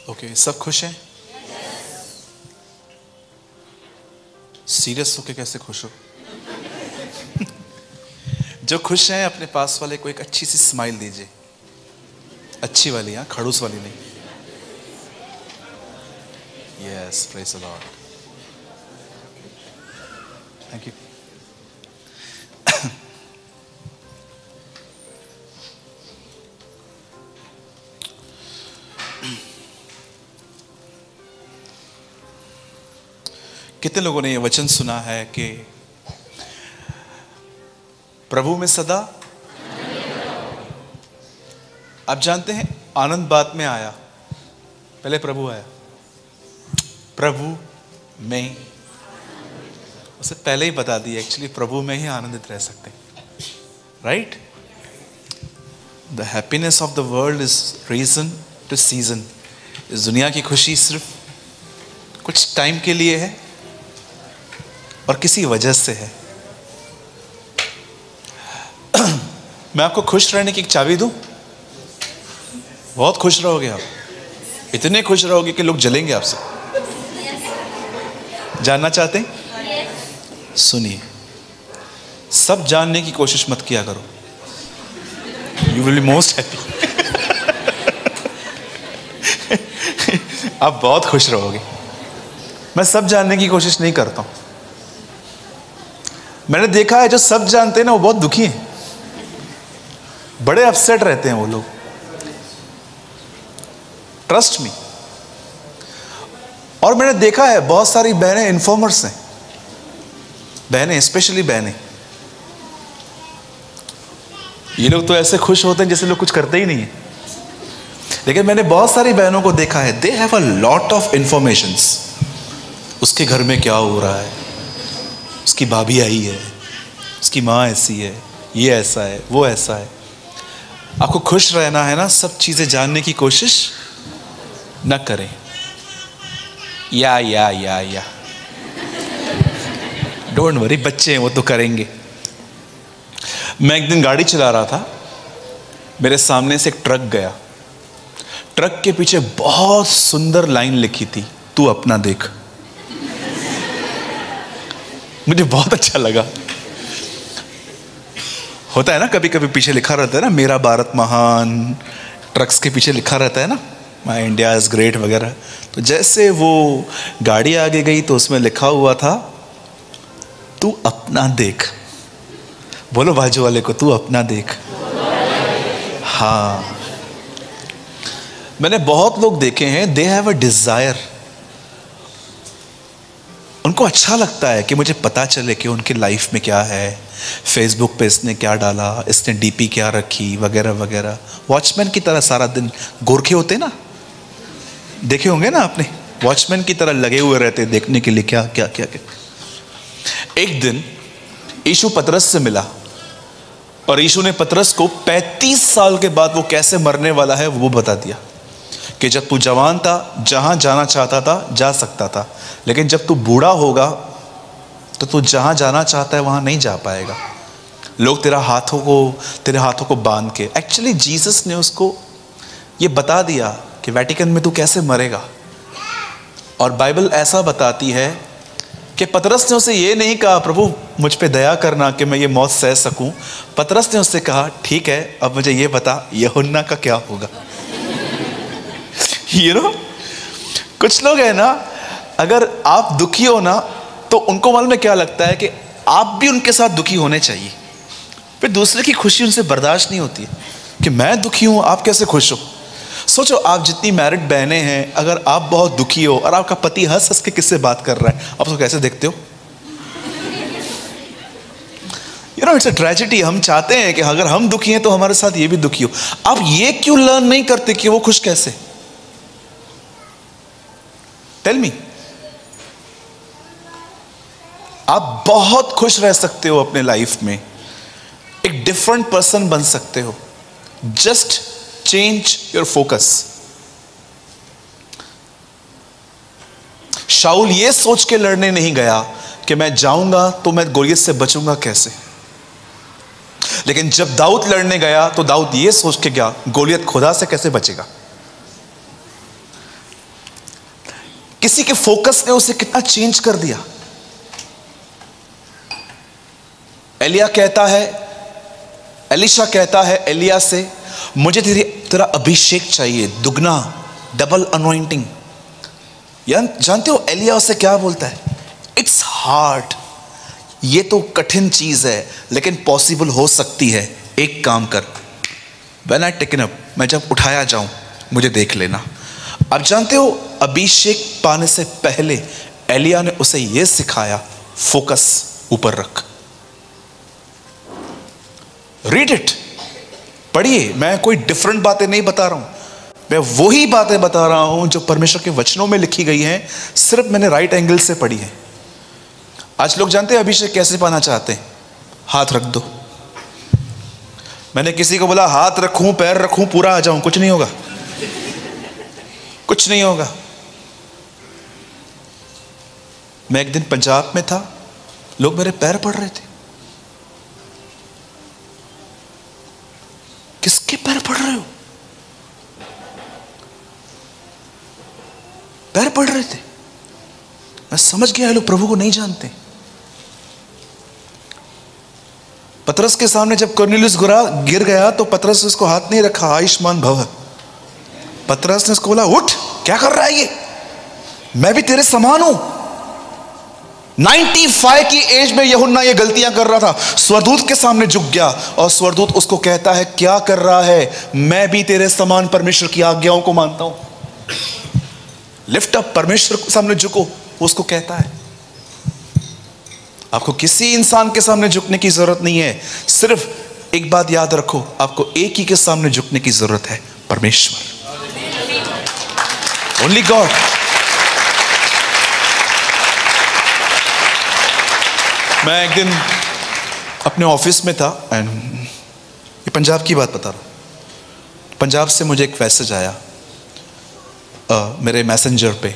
Okay, सब खुश हैं? सीरियस होके कैसे खुश हो? जो खुश हैं अपने पास वाले को एक अच्छी सी स्माइल दीजिए, अच्छी वाली, हाँ, खड़ूस वाली नहीं। Yes, praise the Lord, thank you. कितने लोगों ने ये वचन सुना है कि प्रभु में सदा? आप जानते हैं आनंद बाद में आया, पहले प्रभु आया। प्रभु में, उसे पहले ही बता दिया एक्चुअली प्रभु में ही आनंदित रह सकते हैं, right? The happiness of the world is reason to season. इस दुनिया की खुशी सिर्फ कुछ टाइम के लिए है और किसी वजह से है। मैं आपको खुश रहने की एक चाबी दूं, बहुत खुश रहोगे आप, इतने खुश रहोगे कि लोग जलेंगे आपसे। जानना चाहते हैं? सुनिए, सब जानने की कोशिश मत किया करो, you will be most happy. आप बहुत खुश रहोगे। मैं सब जानने की कोशिश नहीं करता हूं। मैंने देखा है जो सब जानते हैं ना, वो बहुत दुखी हैं, बड़े अपसेट रहते हैं वो लोग, ट्रस्ट मी। और मैंने देखा है बहुत सारी बहनें इन्फॉर्मर्स हैं, बहनें, स्पेशली बहनें, ये लोग तो ऐसे खुश होते हैं जैसे लोग कुछ करते ही नहीं है। लेकिन मैंने बहुत सारी बहनों को देखा है, they have a lot of informations. उसके घर में क्या हो रहा है, उसकी भाभी आई है, उसकी माँ ऐसी है, ये ऐसा है, वो ऐसा है। आपको खुश रहना है ना, सब चीजें जानने की कोशिश न करें। या डोंट वरी, बच्चे हैं वो तो करेंगे। मैं एक दिन गाड़ी चला रहा था, मेरे सामने से एक ट्रक गया। ट्रक के पीछे बहुत सुंदर लाइन लिखी थी, तू अपना देख। मुझे बहुत अच्छा लगा। होता है ना, कभी कभी पीछे लिखा रहता है ना, मेरा भारत महान, ट्रक्स के पीछे लिखा रहता है ना, माय इंडिया इज ग्रेट वगैरह। तो जैसे वो गाड़ी आगे गई तो उसमें लिखा हुआ था, तू अपना देख। बोलो बाजू वाले को, तू अपना देख। हाँ, मैंने बहुत लोग देखे हैं, दे हैव अ डिजायर, उनको अच्छा लगता है कि मुझे पता चले कि उनकी लाइफ में क्या है, फेसबुक पे इसने क्या डाला, इसने डीपी क्या रखी, वगैरह वगैरह। वॉचमैन की तरह सारा दिन, गोरखे होते ना, देखे होंगे ना आपने, वॉचमैन की तरह लगे हुए रहते देखने के लिए क्या क्या क्या क्या। एक दिन यीशु पतरस से मिला और यीशु ने पतरस को 35 साल के बाद वो कैसे मरने वाला है वो बता दिया कि जब तू जवान था, जहां जाना चाहता था जा सकता था, लेकिन जब तू बूढ़ा होगा तो तू जहां जाना चाहता है वहां नहीं जा पाएगा। लोग तेरे हाथों को बांध के, एक्चुअली जीसस ने उसको ये बता दिया कि वेटिकन में तू कैसे मरेगा। और बाइबल ऐसा बताती है कि पतरस ने उसे ये नहीं कहा, प्रभु मुझ पे दया करना कि मैं ये मौत सह सकूं। पतरस ने उससे कहा, ठीक है, अब मुझे ये बता, यूहन्ना का क्या होगा। कुछ लोग हैं ना, अगर आप दुखी हो ना तो उनको मालूम है क्या लगता है कि आप भी उनके साथ दुखी होने चाहिए। फिर दूसरे की खुशी उनसे बर्दाश्त नहीं होती है कि मैं दुखी हूं, आप कैसे खुश हो। सोचो, आप जितनी मैरिड बहनें हैं, अगर आप बहुत दुखी हो और आपका पति हंस हंस के किससे बात कर रहा है, आप उसको कैसे देखते हो? It's a tragedy. हम चाहते हैं कि अगर हम दुखी हैं तो हमारे साथ ये भी दुखी हो। आप ये क्यों लर्न नहीं करते कि वो खुश कैसे? Tell me. आप बहुत खुश रह सकते हो अपने लाइफ में, एक डिफरेंट पर्सन बन सकते हो। Just change your focus. शाऊल ये सोच के लड़ने नहीं गया कि मैं जाऊंगा तो मैं गोलियत से बचूंगा कैसे, लेकिन जब दाऊद लड़ने गया तो दाऊद ये सोच के गया, गोलियत खुदा से कैसे बचेगा। किसी के फोकस ने उसे कितना चेंज कर दिया। एलीशा कहता है एलिया से, मुझे तेरा अभिषेक चाहिए, दुगना, डबल अनॉइंटिंग। जानते हो एलिया उसे क्या बोलता है? इट्स हार्ड, ये तो कठिन चीज है लेकिन पॉसिबल हो सकती है। एक काम कर, व्हेन आई टेकन अप, मैं जब उठाया जाऊं मुझे देख लेना। अब जानते हो अभिषेक पाने से पहले एलिया ने उसे यह सिखाया, फोकस ऊपर रख। रीड इट, पढ़िए, मैं कोई डिफरेंट बातें नहीं बता रहा हूं, मैं वही बातें बता रहा हूं जो परमेश्वर के वचनों में लिखी गई हैं, सिर्फ मैंने राइट एंगल से पढ़ी है। आज लोग जानते हैं अभिषेक कैसे पाना चाहते हैं? हाथ रख दो। मैंने किसी को बोला हाथ रखूं, पैर रखूं, पूरा आ जाऊं, कुछ नहीं होगा, कुछ नहीं होगा। मैं एक दिन पंजाब में था, लोग मेरे पैर पड़ रहे थे। किसके पैर पड़ रहे हो? पैर पड़ रहे थे। मैं समझ गया लोग प्रभु को नहीं जानते। पतरस के सामने जब कुरनेलियुस गिर गया तो पतरस ने उसको हाथ नहीं रखा, आयुष्मान भव। पतरस ने उसको बोला, उठ, क्या कर रहा है ये, मैं भी तेरे समान हूं। 95 की एज में यूहन्ना ये गलतियां कर रहा था, स्वर्गदूत के सामने झुक गया और स्वर्गदूत उसको कहता है, क्या कर रहा है, मैं भी तेरे समान परमेश्वर की आज्ञाओं को मानता हूं। लिफ्ट अप, परमेश्वर के सामने झुको, उसको कहता है। आपको किसी इंसान के सामने झुकने की जरूरत नहीं है, सिर्फ एक बात याद रखो, आपको एक ही के सामने झुकने की जरूरत है, परमेश्वर, ओनली गॉड। मैं एक दिन अपने ऑफिस में था, एंड ये पंजाब की बात बता रहा हूं। पंजाब से मुझे एक मैसेज आया मेरे मैसेंजर पे।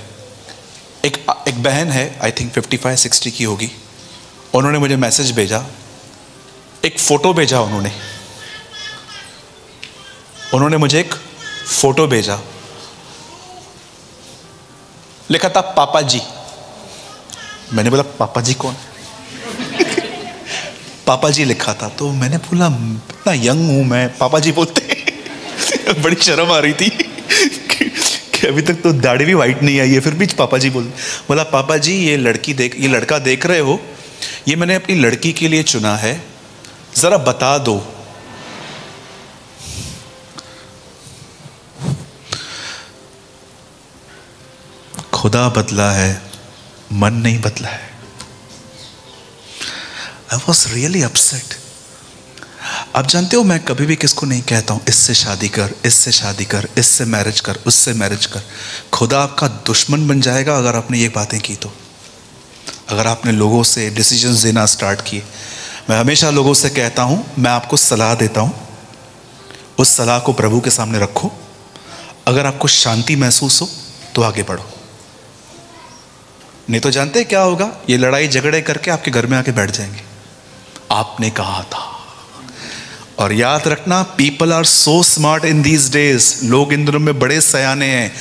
एक बहन है, आई थिंक 55-60 की होगी, उन्होंने मुझे मैसेज भेजा, एक फोटो भेजा। उन्होंने मुझे एक फोटो भेजा, लिखा था पापा जी। मैंने बोला पापा जी कौन? पापा जी लिखा था, तो मैंने बोला इतना यंग हूं मैं, पापा जी बोलते बड़ी शर्म आ रही थी कि अभी तक तो दाढ़ी भी वाइट नहीं आई है, फिर भी पापा जी बोला पापा जी ये लड़का देख रहे हो, ये मैंने अपनी लड़की के लिए चुना है, जरा बता दो। खुदा बदला है, मन नहीं बदला है। I was really upset. आप जानते हो मैं कभी भी किसको नहीं कहता हूं इससे शादी कर, इससे शादी कर, इससे मैरिज कर, उससे मैरिज कर। खुदा आपका दुश्मन बन जाएगा अगर आपने ये बातें की तो। अगर आपने लोगों से डिसीजंस देना स्टार्ट किए। मैं हमेशा लोगों से कहता हूं, मैं आपको सलाह देता हूं, उस सलाह को प्रभु के सामने रखो। अगर आपको शांति महसूस हो तो आगे बढ़ो, नहीं तो जानते क्या होगा, ये लड़ाई झगड़े करके आपके घर में आके बैठ जाएंगे। आपने कहा था। और याद रखना, people are so smart in these days, लोग इन दिनों में बड़े सयाने हैं।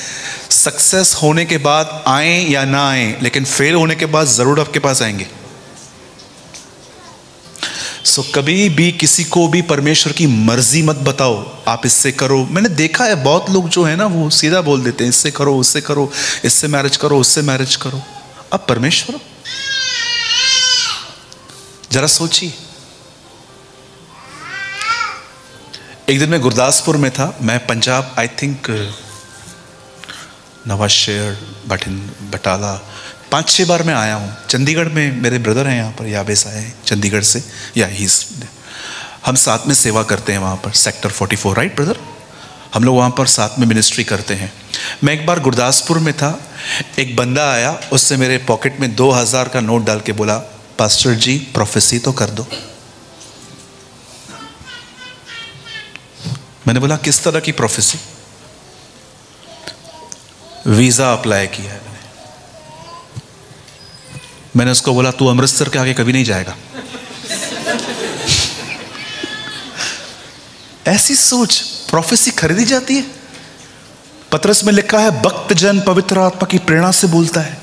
सक्सेस होने के बाद आए या ना आए, लेकिन फेल होने के बाद जरूर आपके पास आएंगे। सो कभी भी किसी को भी परमेश्वर की मर्जी मत बताओ, आप इससे करो। मैंने देखा है बहुत लोग जो है ना, वो सीधा बोल देते हैं, इससे करो, उससे करो, इससे मैरिज करो, उससे मैरिज करो। अब परमेश्वर, जरा सोचिए। एक दिन मैं गुरदासपुर में था, मैं पंजाब, आई थिंक नवाशहर, बटाला 5-6 बार मैं आया हूँ। चंडीगढ़ में मेरे ब्रदर हैं, यहाँ पर याबेस आए हैं चंडीगढ़ से, या हम साथ में सेवा करते हैं वहाँ पर, सेक्टर 44, राइट ब्रदर? हम लोग वहाँ पर साथ में मिनिस्ट्री करते हैं। मैं एक बार गुरदासपुर में था, एक बंदा आया, उससे मेरे पॉकेट में 2000 का नोट डाल के बोला, पास्टर जी प्रोफेसी तो कर दो। मैंने बोला किस तरह की प्रोफेसी? वीजा अप्लाई किया है मैंने उसको बोला तू अमृतसर के आगे कभी नहीं जाएगा। ऐसी सोच, प्रोफेसी खरीदी जाती है। पतरस में लिखा है भक्त जन पवित्र आत्मा की प्रेरणा से बोलता है।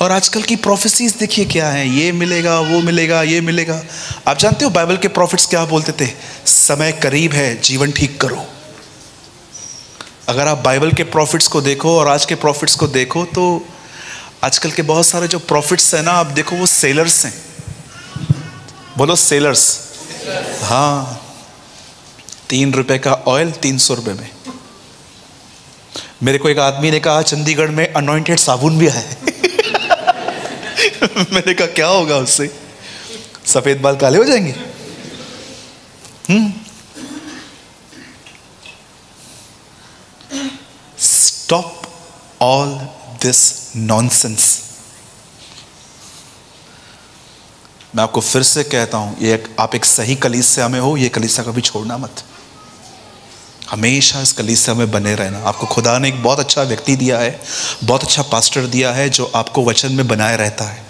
और आजकल की प्रोफेसीज देखिए क्या है, ये मिलेगा, वो मिलेगा, ये मिलेगा। आप जानते हो बाइबल के प्रॉफिट्स क्या बोलते थे? समय करीब है, जीवन ठीक करो। अगर आप बाइबल के प्रॉफिट्स को देखो और आज के प्रॉफिट्स को देखो तो आजकल के बहुत सारे जो प्रॉफिट्स हैं ना, आप देखो वो सेलर्स हैं। बोलो सेलर्स। हाँ, 3 रुपए का ऑयल 300 रुपए में। मेरे को एक आदमी ने कहा चंडीगढ़ में अनॉइंटेड साबुन भी है। मैंने कहा क्या होगा उससे? सफेद बाल काले हो जाएंगे। Stop all this nonsense. मैं आपको फिर से कहता हूं, ये आप एक सही कलीसिया में हो, ये कलीसिया कभी छोड़ना मत। हमेशा इस कलीसिया में बने रहना। आपको खुदा ने एक बहुत अच्छा व्यक्ति दिया है, बहुत अच्छा पास्टर दिया है जो आपको वचन में बनाए रहता है।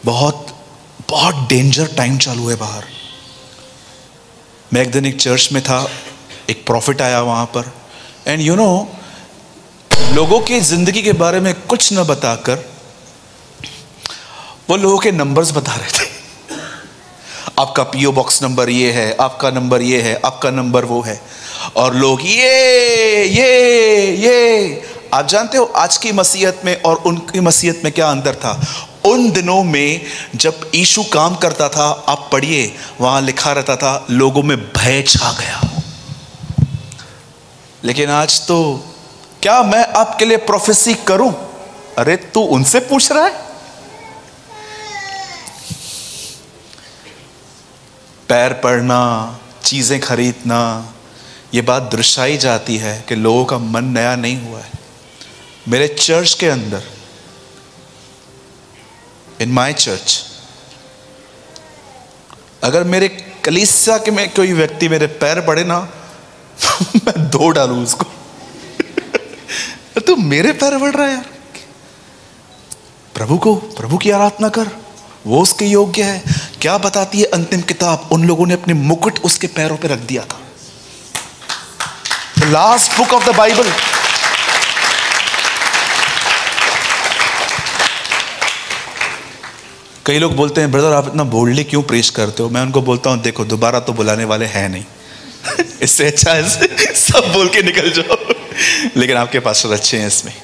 बहुत बहुत डेंजर टाइम चालू है बाहर। मैं एक दिन एक चर्च में था, एक प्रॉफिट आया वहां पर, एंड यू नो, लोगों की जिंदगी के बारे में कुछ न बताकर वो लोगों के नंबर्स बता रहे थे। आपका पीओ बॉक्स नंबर ये है, आपका नंबर ये है, आपका नंबर वो है। और लोग ये आप जानते हो आज की मसीहत में और उनकी मसीहत में क्या अंतर था? उन दिनों में जब यीशु काम करता था, आप पढ़िए, वहां लिखा रहता था लोगों में भय छा गया। लेकिन आज तो क्या मैं आपके लिए प्रोफेसी करूं? अरे तू उनसे पूछ रहा है? पैर पड़ना, चीजें खरीदना, ये बात दर्शाई जाती है कि लोगों का मन नया नहीं हुआ है। मेरे चर्च के अंदर, इन माई चर्च, अगर मेरे कलीसिया के में कोई व्यक्ति मेरे पैर पड़े ना, मैं दो डालूं उसको। तू मेरे पैर पड़ रहा है यार? प्रभु की आराधना कर, वो उसके योग्य है। क्या बताती है अंतिम किताब? उन लोगों ने अपने मुकुट उसके पैरों पे रख दिया था। The last book of the Bible. कई लोग बोलते हैं ब्रदर आप इतना बोल्डली क्यों प्रेच करते हो? मैं उनको बोलता हूं देखो, दोबारा तो बुलाने वाले हैं नहीं। इससे अच्छा है सब बोल के निकल जाओ। लेकिन आपके पास अच्छे हैं इसमें।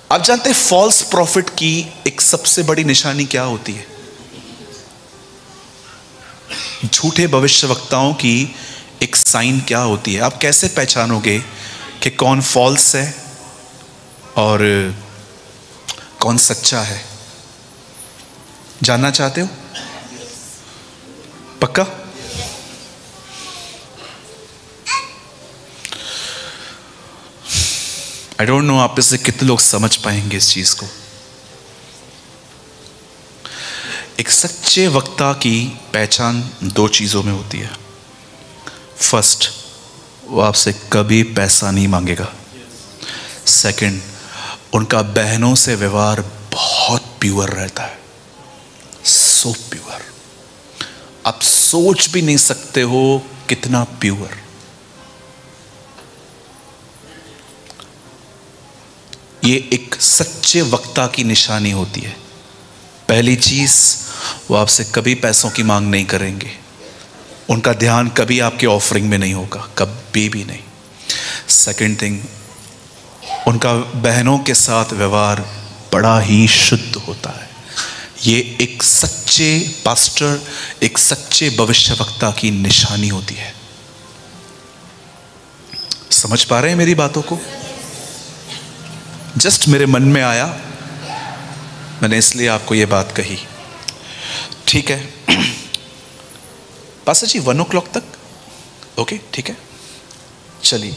आप जानते हैं फॉल्स प्रॉफिट की एक सबसे बड़ी निशानी क्या होती है? झूठे भविष्यवक्ताओं की एक साइन क्या होती है? आप कैसे पहचानोगे कि कौन फॉल्स है और कौन सच्चा है? जानना चाहते हो? पक्का? आई डोंट नो आप में से कितने लोग समझ पाएंगे इस चीज को। एक सच्चे वक्ता की पहचान दो चीजों में होती है। फर्स्ट, वो आपसे कभी पैसा नहीं मांगेगा। सेकंड, उनका बहनों से व्यवहार बहुत प्योर रहता है, सो प्योर, आप सोच भी नहीं सकते हो कितना प्योर। ये एक सच्चे वक्ता की निशानी होती है। पहली चीज, वो आपसे कभी पैसों की मांग नहीं करेंगे। उनका ध्यान कभी आपके ऑफरिंग में नहीं होगा, कभी भी नहीं। सेकंड थिंग, उनका बहनों के साथ व्यवहार बड़ा ही शुद्ध होता है। ये एक सच्चे पास्टर, एक सच्चे भविष्यवक्ता की निशानी होती है। समझ पा रहे हैं मेरी बातों को? जस्ट मेरे मन में आया, मैंने इसलिए आपको ये बात कही। ठीक है पास्टर जी, 1 o'clock तक? ओके ठीक है, चलिए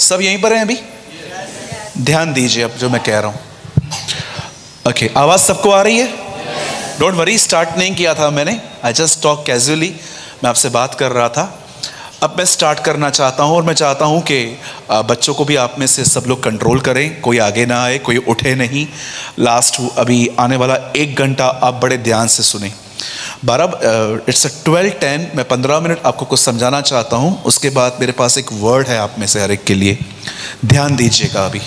सब यहीं पर हैं अभी? ध्यान दीजिए अब जो मैं कह रहा हूं। ओके, आवाज सबको आ रही है? डोंट वरी, स्टार्ट नहीं किया था मैंने, आई जस्ट टॉक कैजुअली। मैं आपसे बात कर रहा था, अब मैं स्टार्ट करना चाहता हूं। और मैं चाहता हूं कि बच्चों को भी आप में से सब लोग कंट्रोल करें, कोई आगे ना आए, कोई उठे नहीं। लास्ट अभी आने वाला 1 घंटा आप बड़े ध्यान से सुने। इट्स 12:10। मैं 15 मिनट आपको कुछ समझाना चाहता हूं, उसके बाद मेरे पास एक वर्ड है आप में से हर एक के लिए। ध्यान दीजिएगा। अभी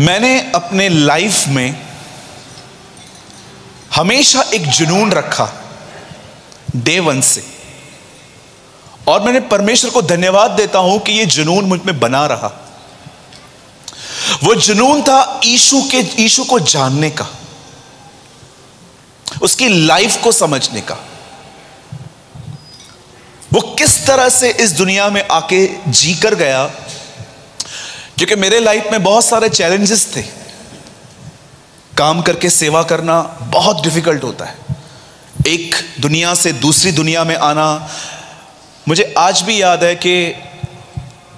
मैंने अपने लाइफ में हमेशा एक जुनून रखा डे 1 से, और मैंने परमेश्वर को धन्यवाद देता हूं कि यह जुनून मुझ में बना रहा। वो जुनून था यीशु को जानने का, उसकी लाइफ को समझने का, वो किस तरह से इस दुनिया में आके जी कर गया। क्योंकि मेरे लाइफ में बहुत सारे चैलेंजेस थे। काम करके सेवा करना बहुत डिफिकल्ट होता है, एक दुनिया से दूसरी दुनिया में आना। मुझे आज भी याद है कि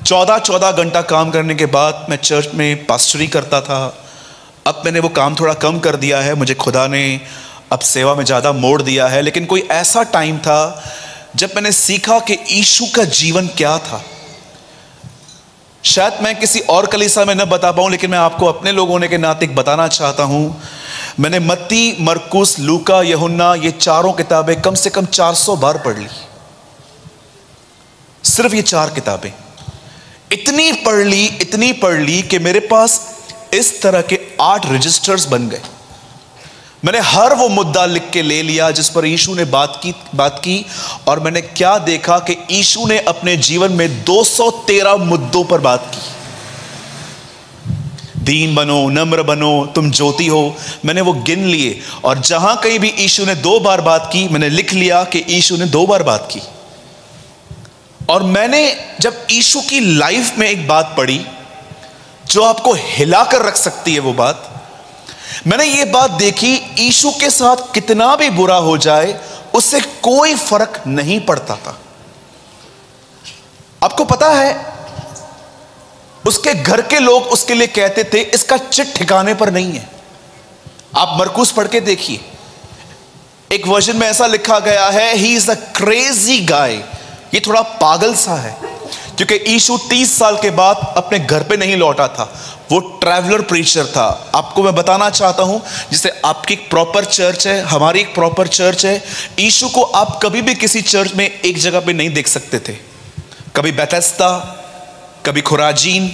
14 घंटा काम करने के बाद मैं चर्च में पास्टरी करता था। अब मैंने वो काम थोड़ा कम कर दिया है, मुझे खुदा ने अब सेवा में ज़्यादा मोड़ दिया है। लेकिन कोई ऐसा टाइम था जब मैंने सीखा कि यीशु का जीवन क्या था। शायद मैं किसी और कलीसिया में न बता पाऊं, लेकिन मैं आपको अपने लोग होने के नाते बताना चाहता हूं। मैंने मत्ती, मरकुस, लूका, यूहन्ना, ये चारों किताबें कम से कम 400 बार पढ़ ली। सिर्फ ये 4 किताबें इतनी पढ़ ली कि मेरे पास इस तरह के 8 रजिस्टर्स बन गए। मैंने हर वो मुद्दा लिख के ले लिया जिस पर यीशु ने बात की, और मैंने क्या देखा कि यीशु ने अपने जीवन में 213 मुद्दों पर बात की। दीन बनो, नम्र बनो, तुम ज्योति हो, मैंने वो गिन लिए। और जहां कहीं भी यीशु ने 2 बार बात की, मैंने लिख लिया कि यीशु ने 2 बार बात की। और मैंने जब यीशु की लाइफ में एक बात पढ़ी जो आपको हिलाकर रख सकती है, वो बात मैंने ये बात देखी, यीशु के साथ कितना भी बुरा हो जाए उससे कोई फर्क नहीं पड़ता था। आपको पता है, उसके घर के लोग उसके लिए कहते थे इसका चिट ठिकाने पर नहीं है। आप मरकुस पढ़ के देखिए, एक वर्जन में ऐसा लिखा गया है, he is a crazy guy. ये थोड़ा पागल सा है, क्योंकि यीशु 30 साल के बाद अपने घर पे नहीं लौटा था, वो ट्रैवलर प्रीचर था। आपको मैं बताना चाहता हूं, जैसे आपकी एक प्रॉपर चर्च है, हमारी एक प्रॉपर चर्च है, यीशु को आप कभी भी किसी चर्च में एक जगह पे नहीं देख सकते थे। कभी बेथेस्दा, कभी खुराजीन,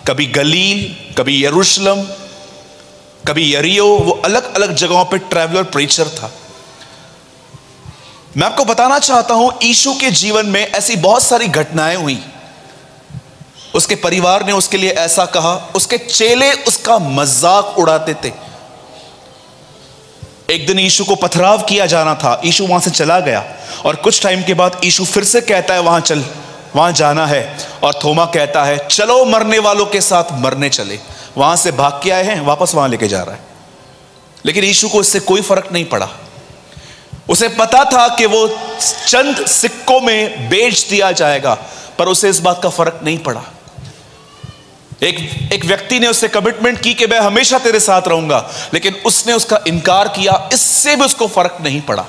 कभी गलील, कभी यरूशलेम, कभी यरीहो, वो अलग अलग जगहों पे ट्रैवलर प्रीचर था। मैं आपको बताना चाहता हूं, यीशु के जीवन में ऐसी बहुत सारी घटनाएं हुई। उसके परिवार ने उसके लिए ऐसा कहा, उसके चेले उसका मजाक उड़ाते थे। एक दिन यीशु को पथराव किया जाना था, यीशु वहां से चला गया, और कुछ टाइम के बाद यीशु फिर से कहता है वहां चल, वहां जाना है। और थोमा कहता है चलो मरने वालों के साथ मरने चले। वहां से भाग के आए हैं, वापस वहां लेके जा रहा है। लेकिन यीशु को इससे कोई फर्क नहीं पड़ा। उसे पता था कि वो चंद सिक्कों में बेच दिया जाएगा, पर उसे इस बात का फर्क नहीं पड़ा। एक व्यक्ति ने उससे कमिटमेंट की कि मैं हमेशा तेरे साथ रहूंगा, लेकिन उसने उसका इनकार किया, इससे भी उसको फर्क नहीं पड़ा।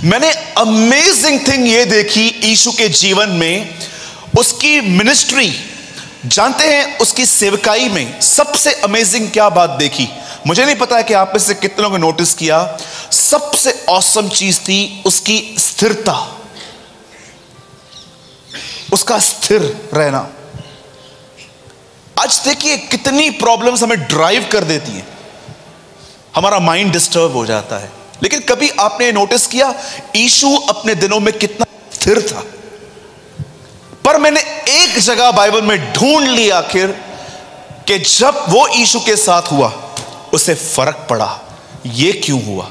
मैंने अमेजिंग थिंग ये देखी यीशु के जीवन में, उसकी मिनिस्ट्री, जानते हैं उसकी सेवकाई में सबसे अमेजिंग क्या बात देखी? मुझे नहीं पता है कि आप में से कितनों ने नोटिस किया। सबसे ऑसम चीज थी उसकी स्थिरता, उसका स्थिर रहना। आज देखिए कितनी प्रॉब्लम्स हमें ड्राइव कर देती हैं, हमारा माइंड डिस्टर्ब हो जाता है। लेकिन कभी आपने नोटिस किया यीशु अपने दिनों में कितना स्थिर था? पर मैंने एक जगह बाइबल में ढूंढ ली आखिर कि जब वो यीशु के साथ हुआ उसे फर्क पड़ा। ये क्यों हुआ?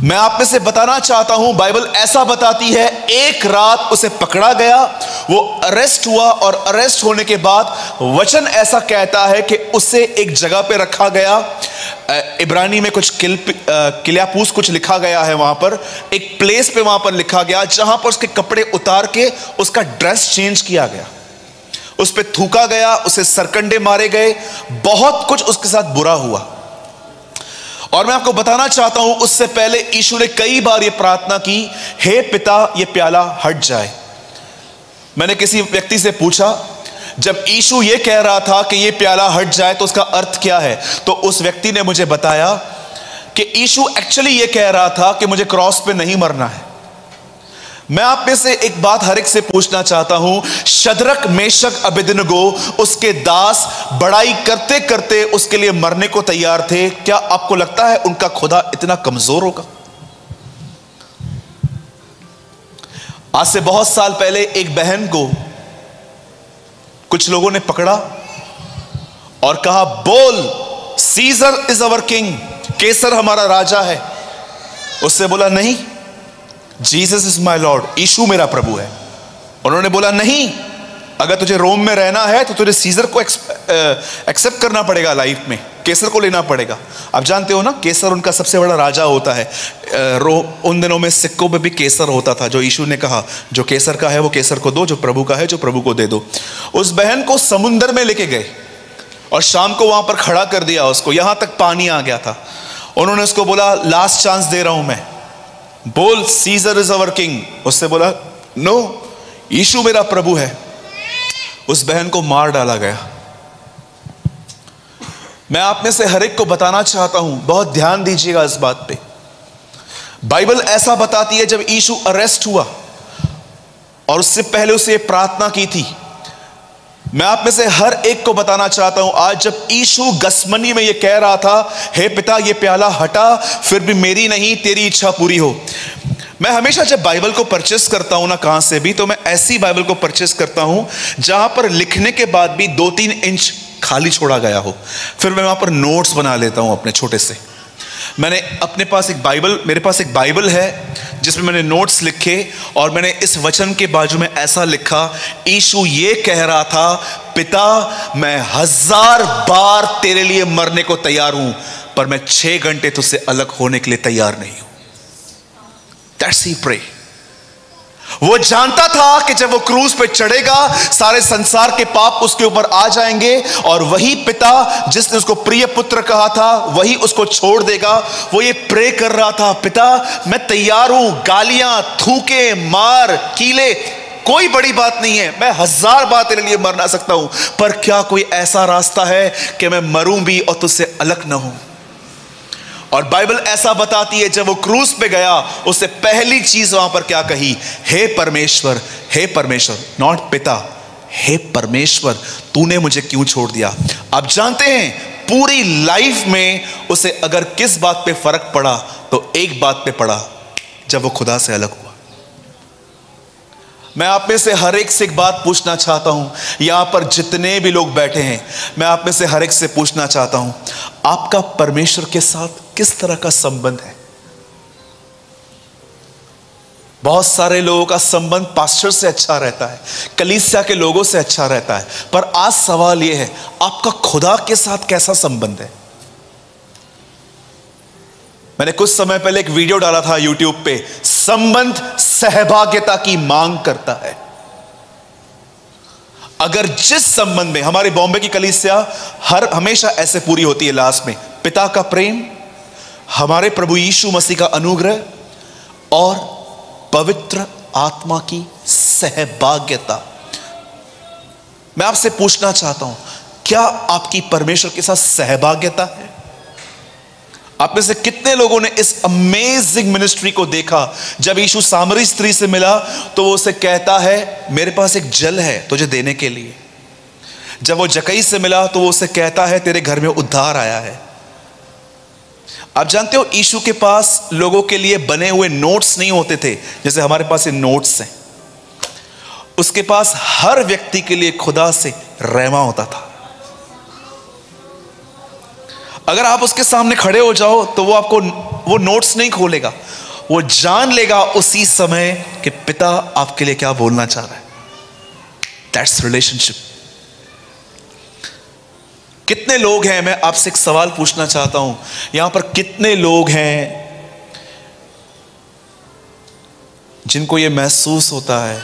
मैं आप में से बताना चाहता हूं, बाइबल ऐसा बताती है, एक रात उसे पकड़ा गया, वो अरेस्ट हुआ, और अरेस्ट होने के बाद वचन ऐसा कहता है कि उसे एक जगह पे रखा गया। इब्रानी में कुछ किल्यापूस कुछ लिखा गया है, वहां पर एक प्लेस पे वहां पर लिखा गया जहां पर उसके कपड़े उतार के उसका ड्रेस चेंज किया गया, उस पे थूका गया, उसे सरकंडे मारे गए, बहुत कुछ उसके साथ बुरा हुआ। और मैं आपको बताना चाहता हूं, उससे पहले यीशु ने कई बार यह प्रार्थना की, हे पिता ये प्याला हट जाए। मैंने किसी व्यक्ति से पूछा, जब यीशु ये कह रहा था कि ये प्याला हट जाए तो उसका अर्थ क्या है, तो उस व्यक्ति ने मुझे बताया कि यीशु एक्चुअली ये कह रहा था कि मुझे क्रॉस पे नहीं मरना है। मैं आप में से एक बात हर एक से पूछना चाहता हूं, शद्रक, मेशक, अबेदनगो उसके दास बड़ाई करते करते उसके लिए मरने को तैयार थे। क्या आपको लगता है उनका खुदा इतना कमजोर होगा? आज से बहुत साल पहले एक बहन को कुछ लोगों ने पकड़ा और कहा, बोल सीजर इज अवर किंग, केसर हमारा राजा है। उससे बोला, नहीं, जीसस इज माई लॉर्ड, यीशु मेरा प्रभु है। उन्होंने बोला, नहीं, अगर तुझे रोम में रहना है तो तुझे सीजर को एक्सेप्ट करना पड़ेगा, लाइफ में केसर को लेना पड़ेगा। आप जानते हो ना, केसर उनका सबसे बड़ा राजा होता है। उन दिनों में सिक्कों पे भी केसर होता था, जो यीशु ने कहा जो केसर का है वो केसर को दो, जो प्रभु का है जो प्रभु को दे दो। उस बहन को समुंदर में लेके गए और शाम को वहां पर खड़ा कर दिया उसको, यहां तक पानी आ गया था। उन्होंने उसको बोला, लास्ट चांस दे रहा हूं मैं, बोल सीजर इज अवर किंग। उससे बोला, नो, यीशु मेरा प्रभु है। उस बहन को मार डाला गया। मैं आप में से हर एक को बताना चाहता हूं, बहुत ध्यान दीजिएगा इस बात पे। बाइबल ऐसा बताती है, जब यीशु अरेस्ट हुआ और उससे पहले उसे प्रार्थना की थी। मैं आप में से हर एक को बताना चाहता हूं, आज जब यीशु गसमनी में यह कह रहा था, हे पिता ये प्याला हटा, फिर भी मेरी नहीं तेरी इच्छा पूरी हो। मैं हमेशा जब बाइबल को परचेस करता हूं ना कहां से भी, तो मैं ऐसी बाइबल को परचेस करता हूं जहां पर लिखने के बाद भी 2-3 इंच खाली छोड़ा गया हो। फिर मैं वहां पर नोट्स बना लेता हूं अपने छोटे से। मैंने अपने पास एक बाइबल, मेरे पास एक बाइबल है जिसमें मैंने नोट्स लिखे और मैंने इस वचन के बाजू में ऐसा लिखा, यीशु ये कह रहा था, पिता मैं 1000 बार तेरे लिए मरने को तैयार हूं, पर मैं 6 घंटे तुझसे अलग होने के लिए तैयार नहीं हूं। That's he pray। वो जानता था कि जब वो क्रूज पे चढ़ेगा सारे संसार के पाप उसके ऊपर आ जाएंगे और वही पिता जिसने उसको प्रिय पुत्र कहा था वही उसको छोड़ देगा। वो ये प्रे कर रहा था, पिता मैं तैयार हूं, गालियां, थूके, मार, कीले, कोई बड़ी बात नहीं है, मैं 1000 बार तेरे लिए मर ना सकता हूं, पर क्या कोई ऐसा रास्ता है कि मैं मरूं भी और तुझसे अलग ना हूं। और बाइबल ऐसा बताती है, जब वो क्रूज पे गया उससे पहली चीज वहां पर क्या कही, हे परमेश्वर, हे परमेश्वर, नॉट पिता, हे परमेश्वर तूने मुझे क्यों छोड़ दिया। आप जानते हैं पूरी लाइफ में उसे अगर किस बात पे फर्क पड़ा तो एक बात पे पड़ा, जब वो खुदा से अलग हुआ। मैं आप में से हर एक से एक बात पूछना चाहता हूं, यहां पर जितने भी लोग बैठे हैं, मैं आप में से हर एक से पूछना चाहता हूं, आपका परमेश्वर के साथ किस तरह का संबंध है। बहुत सारे लोगों का संबंध पास्टर से अच्छा रहता है, कलीसिया के लोगों से अच्छा रहता है, पर आज सवाल यह है, आपका खुदा के साथ कैसा संबंध है। मैंने कुछ समय पहले एक वीडियो डाला था YouTube पे, संबंध सहभागिता की मांग करता है। अगर जिस संबंध में, हमारे बॉम्बे की कलीसिया हमेशा ऐसे पूरी होती है लास्ट में, पिता का प्रेम, हमारे प्रभु यीशु मसीह का अनुग्रह और पवित्र आत्मा की सहभागिता। मैं आपसे पूछना चाहता हूं, क्या आपकी परमेश्वर के साथ सहभागिता है। आप में से कितने लोगों ने इस अमेजिंग मिनिस्ट्री को देखा, जब यीशु सामरी स्त्री से मिला तो वो उसे कहता है, मेरे पास एक जल है तुझे देने के लिए। जब वो जक्कई से मिला तो वो उसे कहता है, तेरे घर में उद्धार आया है। आप जानते हो यीशु के पास लोगों के लिए बने हुए नोट्स नहीं होते थे जैसे हमारे पास ये नोट्स हैं। उसके पास हर व्यक्ति के लिए खुदा से रहमा होता था। अगर आप उसके सामने खड़े हो जाओ तो वो आपको वो नोट्स नहीं खोलेगा, वो जान लेगा उसी समय कि पिता आपके लिए क्या बोलना चाह रहा है। That's relationship. कितने लोग हैं, मैं आपसे एक सवाल पूछना चाहता हूं, यहां पर कितने लोग हैं जिनको यह महसूस होता है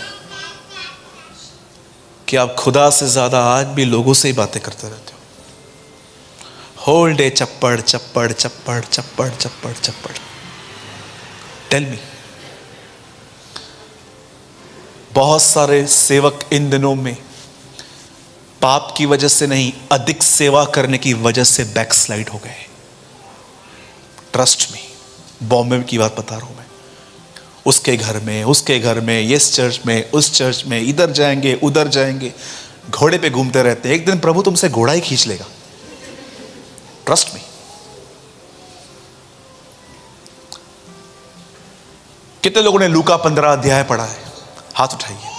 कि आप खुदा से ज्यादा आज भी लोगों से ही बातें करते रहते हो। होल डे चप्पड़ चप्पड़ चप्पड़ चप्पड़ चप्पड़ चप्पड़। टेल मी, बहुत सारे सेवक इन दिनों में पाप की वजह से नहीं, अधिक सेवा करने की वजह से बैकस्लाइड हो गए। ट्रस्ट मी, बॉम्बे की बात बता रहा हूं मैं। उसके घर में, इस चर्च में, उस चर्च में, इधर जाएंगे उधर जाएंगे, घोड़े पे घूमते रहते। एक दिन प्रभु तुमसे घोड़ा ही खींच लेगा। Trust me. कितने लोगों ने लूका 15 अध्याय पढ़ा है? हाथ उठाइए।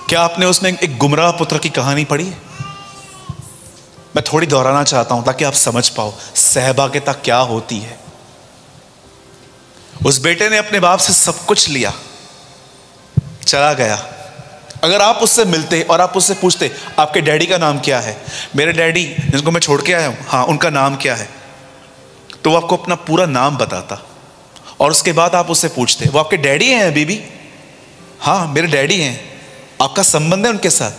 क्या आपने उसमें एक गुमराह पुत्र की कहानी पढ़ी है? मैं थोड़ी दोहराना चाहता हूं ताकि आप समझ पाओ सहभागिता क्या होती है। उस बेटे ने अपने बाप से सब कुछ लिया, चला गया। अगर आप उससे मिलते और आप उससे पूछते आपके डैडी का नाम क्या है, मेरे डैडी जिनको मैं छोड़ के आया हूं, हाँ उनका नाम क्या है, तो वो आपको अपना पूरा नाम बताता। और उसके बाद आप उससे पूछते वो आपके डैडी हैं बीबी? हाँ मेरे डैडी हैं। आपका संबंध है उनके साथ?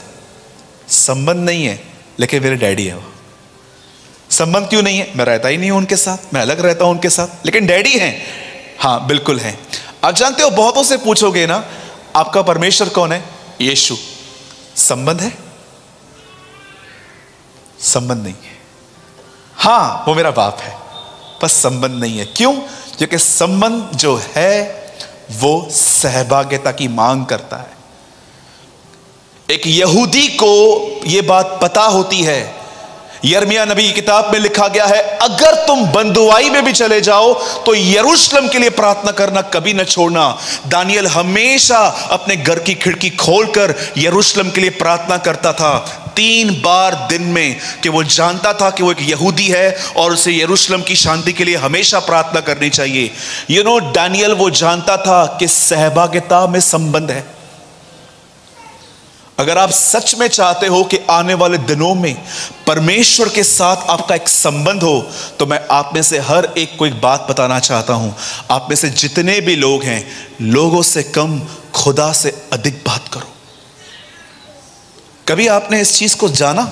संबंध नहीं है, लेकिन मेरे डैडी है वो। संबंध क्यों नहीं है? मैं रहता ही नहीं हूं उनके साथ, मैं अलग रहता हूं उनके साथ, लेकिन डैडी हैं। हाँ बिल्कुल हैं। आप जानते हो बहुतों से पूछोगे ना आपका परमेश्वर कौन है? यीशु। संबंध है? संबंध नहीं है। हाँ वो मेरा बाप है, पर संबंध नहीं है। क्यों? क्योंकि संबंध जो है वो सहभागिता की मांग करता है। एक यहूदी को यह बात पता होती है। यिर्मयाह नबी की किताब में लिखा गया है, अगर तुम बंधुआई में भी चले जाओ तो यरूशलेम के लिए प्रार्थना करना कभी न छोड़ना। दानियल हमेशा अपने घर की खिड़की खोलकर यरूशलेम के लिए प्रार्थना करता था 3 बार दिन में, कि वो जानता था कि वो एक यहूदी है और उसे यरूशलेम की शांति के लिए हमेशा प्रार्थना करनी चाहिए। दानियल वो जानता था कि सहभागिता में संबंध है। अगर आप सच में चाहते हो कि आने वाले दिनों में परमेश्वर के साथ आपका एक संबंध हो, तो मैं आप में से हर एक को एक बात बताना चाहता हूं। आप में से जितने भी लोग हैं, लोगों से कम खुदा से अधिक बात करो। कभी आपने इस चीज को जाना?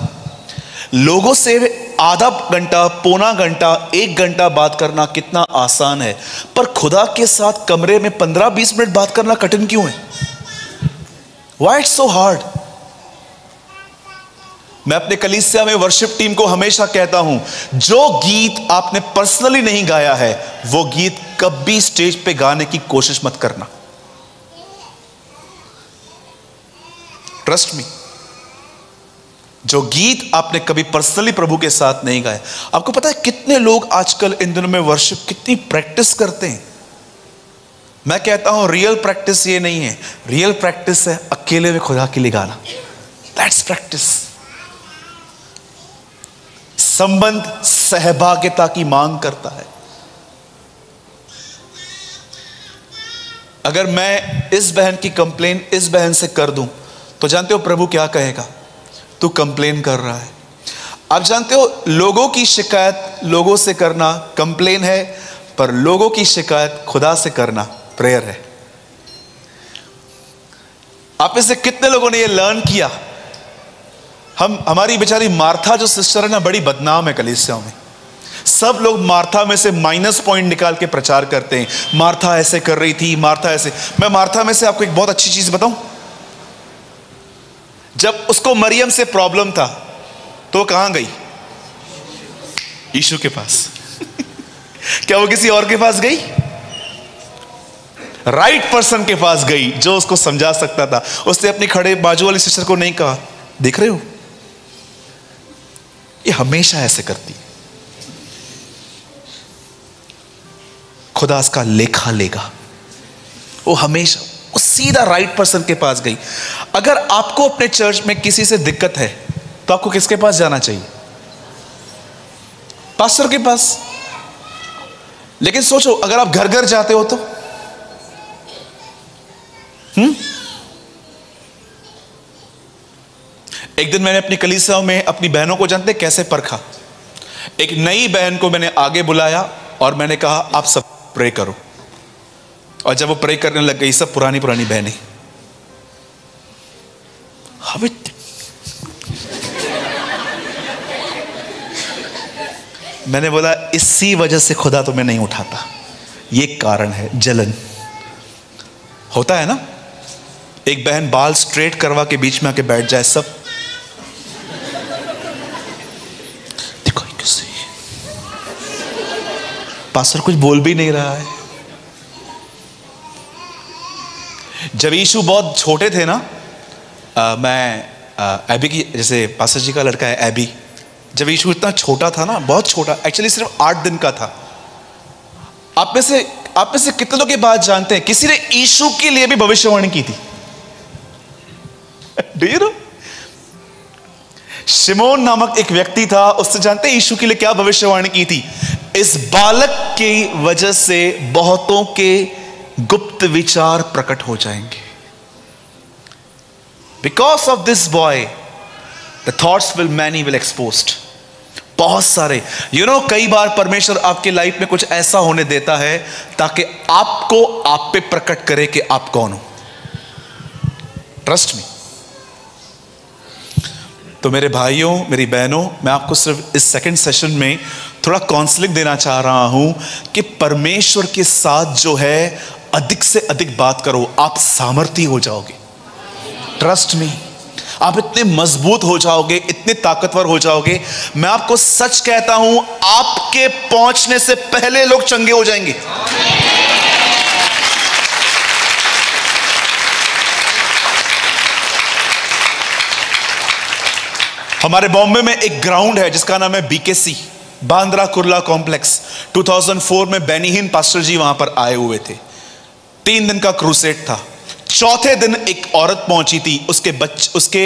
लोगों से आधा घंटा, पौना घंटा, 1 घंटा बात करना कितना आसान है, पर खुदा के साथ कमरे में 15-20 मिनट बात करना कठिन क्यों है? Why it's so hard? मैं अपने कलीसिया में वर्शिप टीम को हमेशा कहता हूं, जो गीत आपने पर्सनली नहीं गाया है वो गीत कभी स्टेज पे गाने की कोशिश मत करना। ट्रस्ट मी, जो गीत आपने कभी पर्सनली प्रभु के साथ नहीं गाए। आपको पता है कितने लोग आजकल इन दिनों में वर्शिप कितनी प्रैक्टिस करते हैं? मैं कहता हूं रियल प्रैक्टिस ये नहीं है, रियल प्रैक्टिस है अकेले में खुदा के लिए गाना। That's practice. संबंध सहभागिता की मांग करता है। अगर मैं इस बहन की कंप्लेन इस बहन से कर दूं, तो जानते हो प्रभु क्या कहेगा? तू कंप्लेन कर रहा है। आप जानते हो लोगों की शिकायत लोगों से करना कंप्लेन है, पर लोगों की शिकायत खुदा से करना प्रेयर है। आप में से कितने लोगों ने यह लर्न किया? हमारी बेचारी मार्था जो सिस्टर है ना, बड़ी बदनाम है कलीसियाओं में। सब लोग मार्था में से माइनस पॉइंट निकाल के प्रचार करते हैं, मार्था ऐसे कर रही थी, मार्था ऐसे। मैं मार्था में से आपको एक बहुत अच्छी चीज बताऊं। जब उसको मरियम से प्रॉब्लम था तो वो कहां गई? यीशु के पास। क्या वो किसी और के पास गई? राइट पर्सन के पास गई, जो उसको समझा सकता था। उसने अपनी खड़े बाजू वाली सिस्टर को नहीं कहा, देख रहे हो ये हमेशा ऐसे करती है, खुदा इसका लेखा लेगा। वो हमेशा वो सीधा राइट पर्सन के पास गई। अगर आपको अपने चर्च में किसी से दिक्कत है तो आपको किसके पास जाना चाहिए? पास्टर के पास। लेकिन सोचो अगर आप घर घर जाते हो तो एक दिन मैंने अपनी कलीसिया में अपनी बहनों को जानते कैसे परखा? एक नई बहन को मैंने आगे बुलाया और मैंने कहा आप सब प्रे करो। और जब वो प्रे करने लग गई, सब पुरानी पुरानी बहनें, मैंने बोला इसी वजह से खुदा तुम्हें नहीं उठाता। ये कारण है, जलन होता है ना। एक बहन बाल स्ट्रेट करवा के बीच में आके बैठ जाए, सब पास्टर कुछ बोल भी नहीं रहा है। जब यीशु बहुत छोटे थे ना, मैं एबी की, जैसे पास्टर जी का लड़का है एबी, जब यीशु इतना छोटा था ना, बहुत छोटा, एक्चुअली सिर्फ 8 दिन का था। आप में से कितने लोग ये बात जानते हैं, किसी ने यीशु के लिए भी भविष्यवाणी की थी? Do you know? शिमोन नामक एक व्यक्ति था, उससे जानते हैं यीशु के लिए क्या भविष्यवाणी की थी? इस बालक की वजह से बहुतों के गुप्त विचार प्रकट हो जाएंगे। Because of this boy the thoughts will many will exposed. बहुत सारे कई बार परमेश्वर आपके लाइफ में कुछ ऐसा होने देता है ताकि आपको आप पे प्रकट करे कि आप कौन हो। Trust me. तो मेरे भाइयों, मेरी बहनों, मैं आपको सिर्फ इस सेकंड सेशन में थोड़ा काउंसलिंग देना चाह रहा हूं कि परमेश्वर के साथ जो है अधिक से अधिक बात करो, आप सामर्थी हो जाओगे। ट्रस्ट मी, आप इतने मजबूत हो जाओगे, इतने ताकतवर हो जाओगे। मैं आपको सच कहता हूं, आपके पहुंचने से पहले लोग चंगे हो जाएंगे। हमारे बॉम्बे में एक ग्राउंड है जिसका नाम है बीकेसी, बांद्रा कुर्ला कॉम्प्लेक्स। 2004 में बेनीहीन पास्टर जी वहां पर आए हुए थे। 3 दिन का क्रूसेड था। चौथे दिन एक औरत पहुंची थी, उसके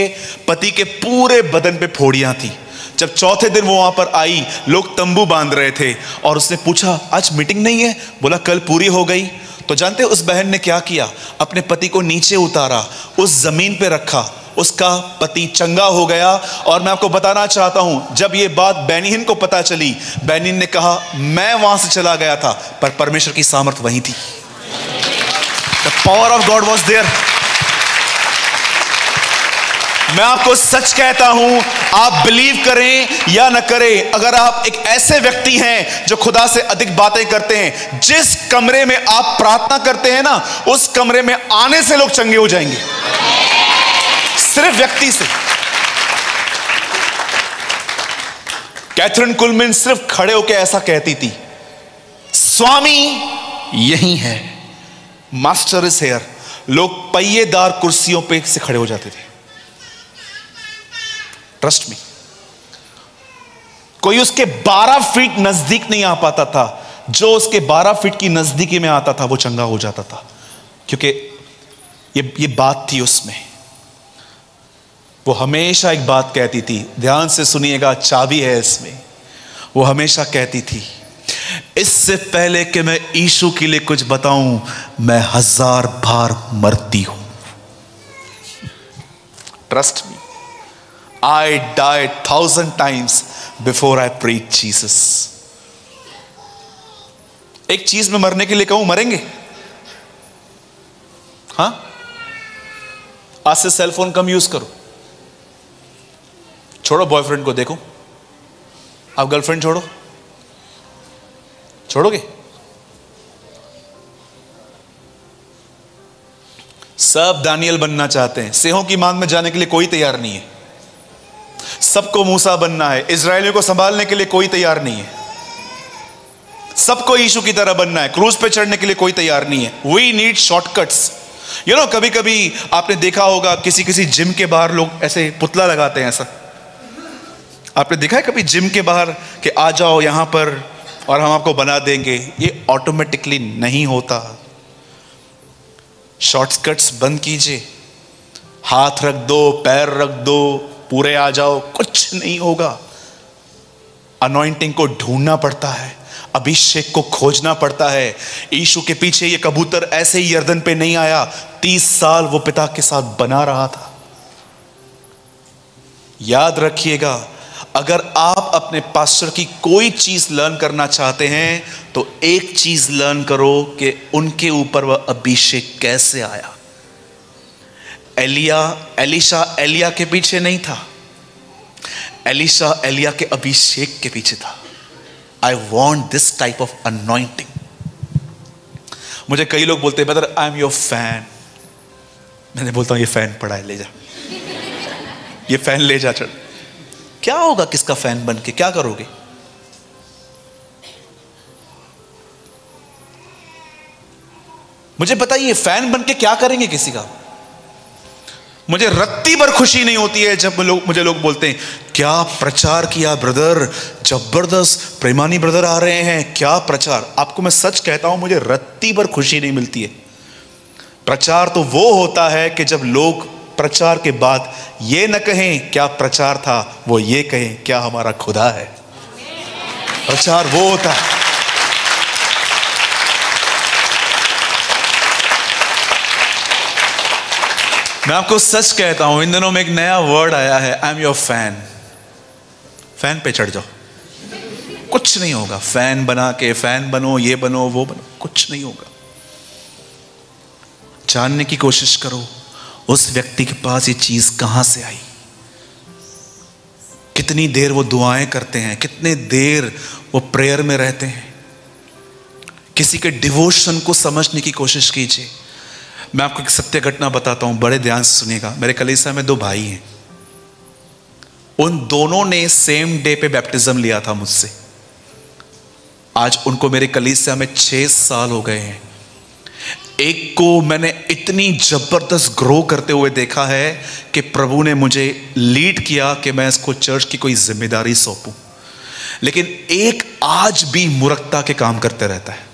पति के पूरे बदन पे फोड़ियां थी। जब चौथे दिन वो वहां पर आई, लोग तंबू बांध रहे थे और उसने पूछा आज मीटिंग नहीं है? बोला कल पूरी हो गई। तो जानते उस बहन ने क्या किया? अपने पति को नीचे उतारा, उस जमीन पे रखा, उसका पति चंगा हो गया। और मैं आपको बताना चाहता हूं, जब ये बात बेनीहीन को पता चली, बेनीहीन ने कहा मैं वहां से चला गया था पर परमेश्वर की सामर्थ वहीं थी। The power of God was there. मैं आपको सच कहता हूं, आप बिलीव करें या न करें, अगर आप एक ऐसे व्यक्ति हैं जो खुदा से अधिक बातें करते हैं, जिस कमरे में आप प्रार्थना करते हैं ना, उस कमरे में आने से लोग चंगे हो जाएंगे, सिर्फ व्यक्ति से। कैथरीन कुलमिन सिर्फ खड़े होकर ऐसा कहती थी, स्वामी यही है, मास्टर इज हियर। लोग पहिएदार कुर्सियों पे से खड़े हो जाते थे। ट्रस्ट मी, कोई उसके 12 फीट नजदीक नहीं आ पाता था। जो उसके 12 फीट की नजदीकी में आता था वो चंगा हो जाता था, क्योंकि ये बात थी उसमें। वो हमेशा एक बात कहती थी, ध्यान से सुनिएगा, चाबी है इसमें। वो हमेशा कहती थी, इससे पहले कि मैं यीशु के लिए कुछ बताऊं, मैं 1000 बार मरती हूं। Trust me, I died 1000 times before I preach Jesus. एक चीज में मरने के लिए कहूं, मरेंगे? हां, आज से सेल फोन कम यूज करो, छोड़ो बॉयफ्रेंड को, देखो आप गर्लफ्रेंड छोड़ोगे? सब दानियल बनना चाहते हैं, सिंहों की मांद में जाने के लिए कोई तैयार नहीं है। सबको मूसा बनना है, इजरायलियों को संभालने के लिए कोई तैयार नहीं है। सबको यीशु की तरह बनना है, क्रूज पे चढ़ने के लिए कोई तैयार नहीं है। We need shortcuts. कभी कभी आपने देखा होगा किसी जिम के बाहर लोग ऐसे पुतला लगाते हैं। ऐसा आपने देखा है कभी जिम के बाहर कि आ जाओ यहां पर और हम आपको बना देंगे? ये ऑटोमेटिकली नहीं होता। शॉर्टकट्स बंद कीजिए, हाथ रख दो, पैर रख दो, पूरे आ जाओ, कुछ नहीं होगा। अनॉइंटिंग को ढूंढना पड़ता है, अभिषेक को खोजना पड़ता है। यीशु के पीछे ये कबूतर ऐसे ही यर्दन पे नहीं आया, 30 साल वो पिता के साथ बना रहा था। याद रखिएगा, अगर आप अपने पास्टर की कोई चीज लर्न करना चाहते हैं तो एक चीज लर्न करो कि उनके ऊपर वह अभिषेक कैसे आया। एलिशा एलिया के पीछे नहीं था, एलिशा एलिया के अभिषेक के पीछे था। I want this type of anointing. मुझे कई लोग बोलते हैं brother I am your fan. मैंने बोलता हूं ये फैन पड़ा है, ले जा, ये फैन ले जा, चल। क्या होगा किसका फैन बन के, क्या करोगे? मुझे बताइए फैन बन के क्या करेंगे किसी का? मुझे रत्ती भर खुशी नहीं होती है जब मुझे लोग बोलते हैं क्या प्रचार किया ब्रदर, जबरदस्त, प्रेमानी ब्रदर आ रहे हैं, क्या प्रचार। आपको मैं सच कहता हूं, मुझे रत्ती भर खुशी नहीं मिलती है। प्रचार तो वो होता है कि जब लोग प्रचार के बाद ये न कहें क्या प्रचार था, वो ये कहें क्या हमारा खुदा है। प्रचार वो होता है। मैं आपको सच कहता हूं, इन दिनों में एक नया वर्ड आया है, I am your fan. Fan पे चढ़ जाओ, कुछ नहीं होगा। फैन बना के फैन बनो, ये बनो वो बनो, कुछ नहीं होगा। जानने की कोशिश करो उस व्यक्ति के पास ये चीज कहां से आई, कितनी देर वो दुआएं करते हैं, कितने देर वो प्रेयर में रहते हैं। किसी के डिवोशन को समझने की कोशिश कीजिए। मैं आपको एक सत्य घटना बताता हूं, बड़े ध्यान से सुनिएगा। मेरे कलीसिया में 2 भाई हैं, उन दोनों ने सेम डे पे बैप्टिज्म लिया था मुझसे। आज उनको मेरे कलीसिया में 6 साल हो गए हैं। एक को मैंने इतनी जबरदस्त ग्रो करते हुए देखा है कि प्रभु ने मुझे लीड किया कि मैं इसको चर्च की कोई जिम्मेदारी सौंपूं। लेकिन एक आज भी मूर्खता के काम करते रहता है।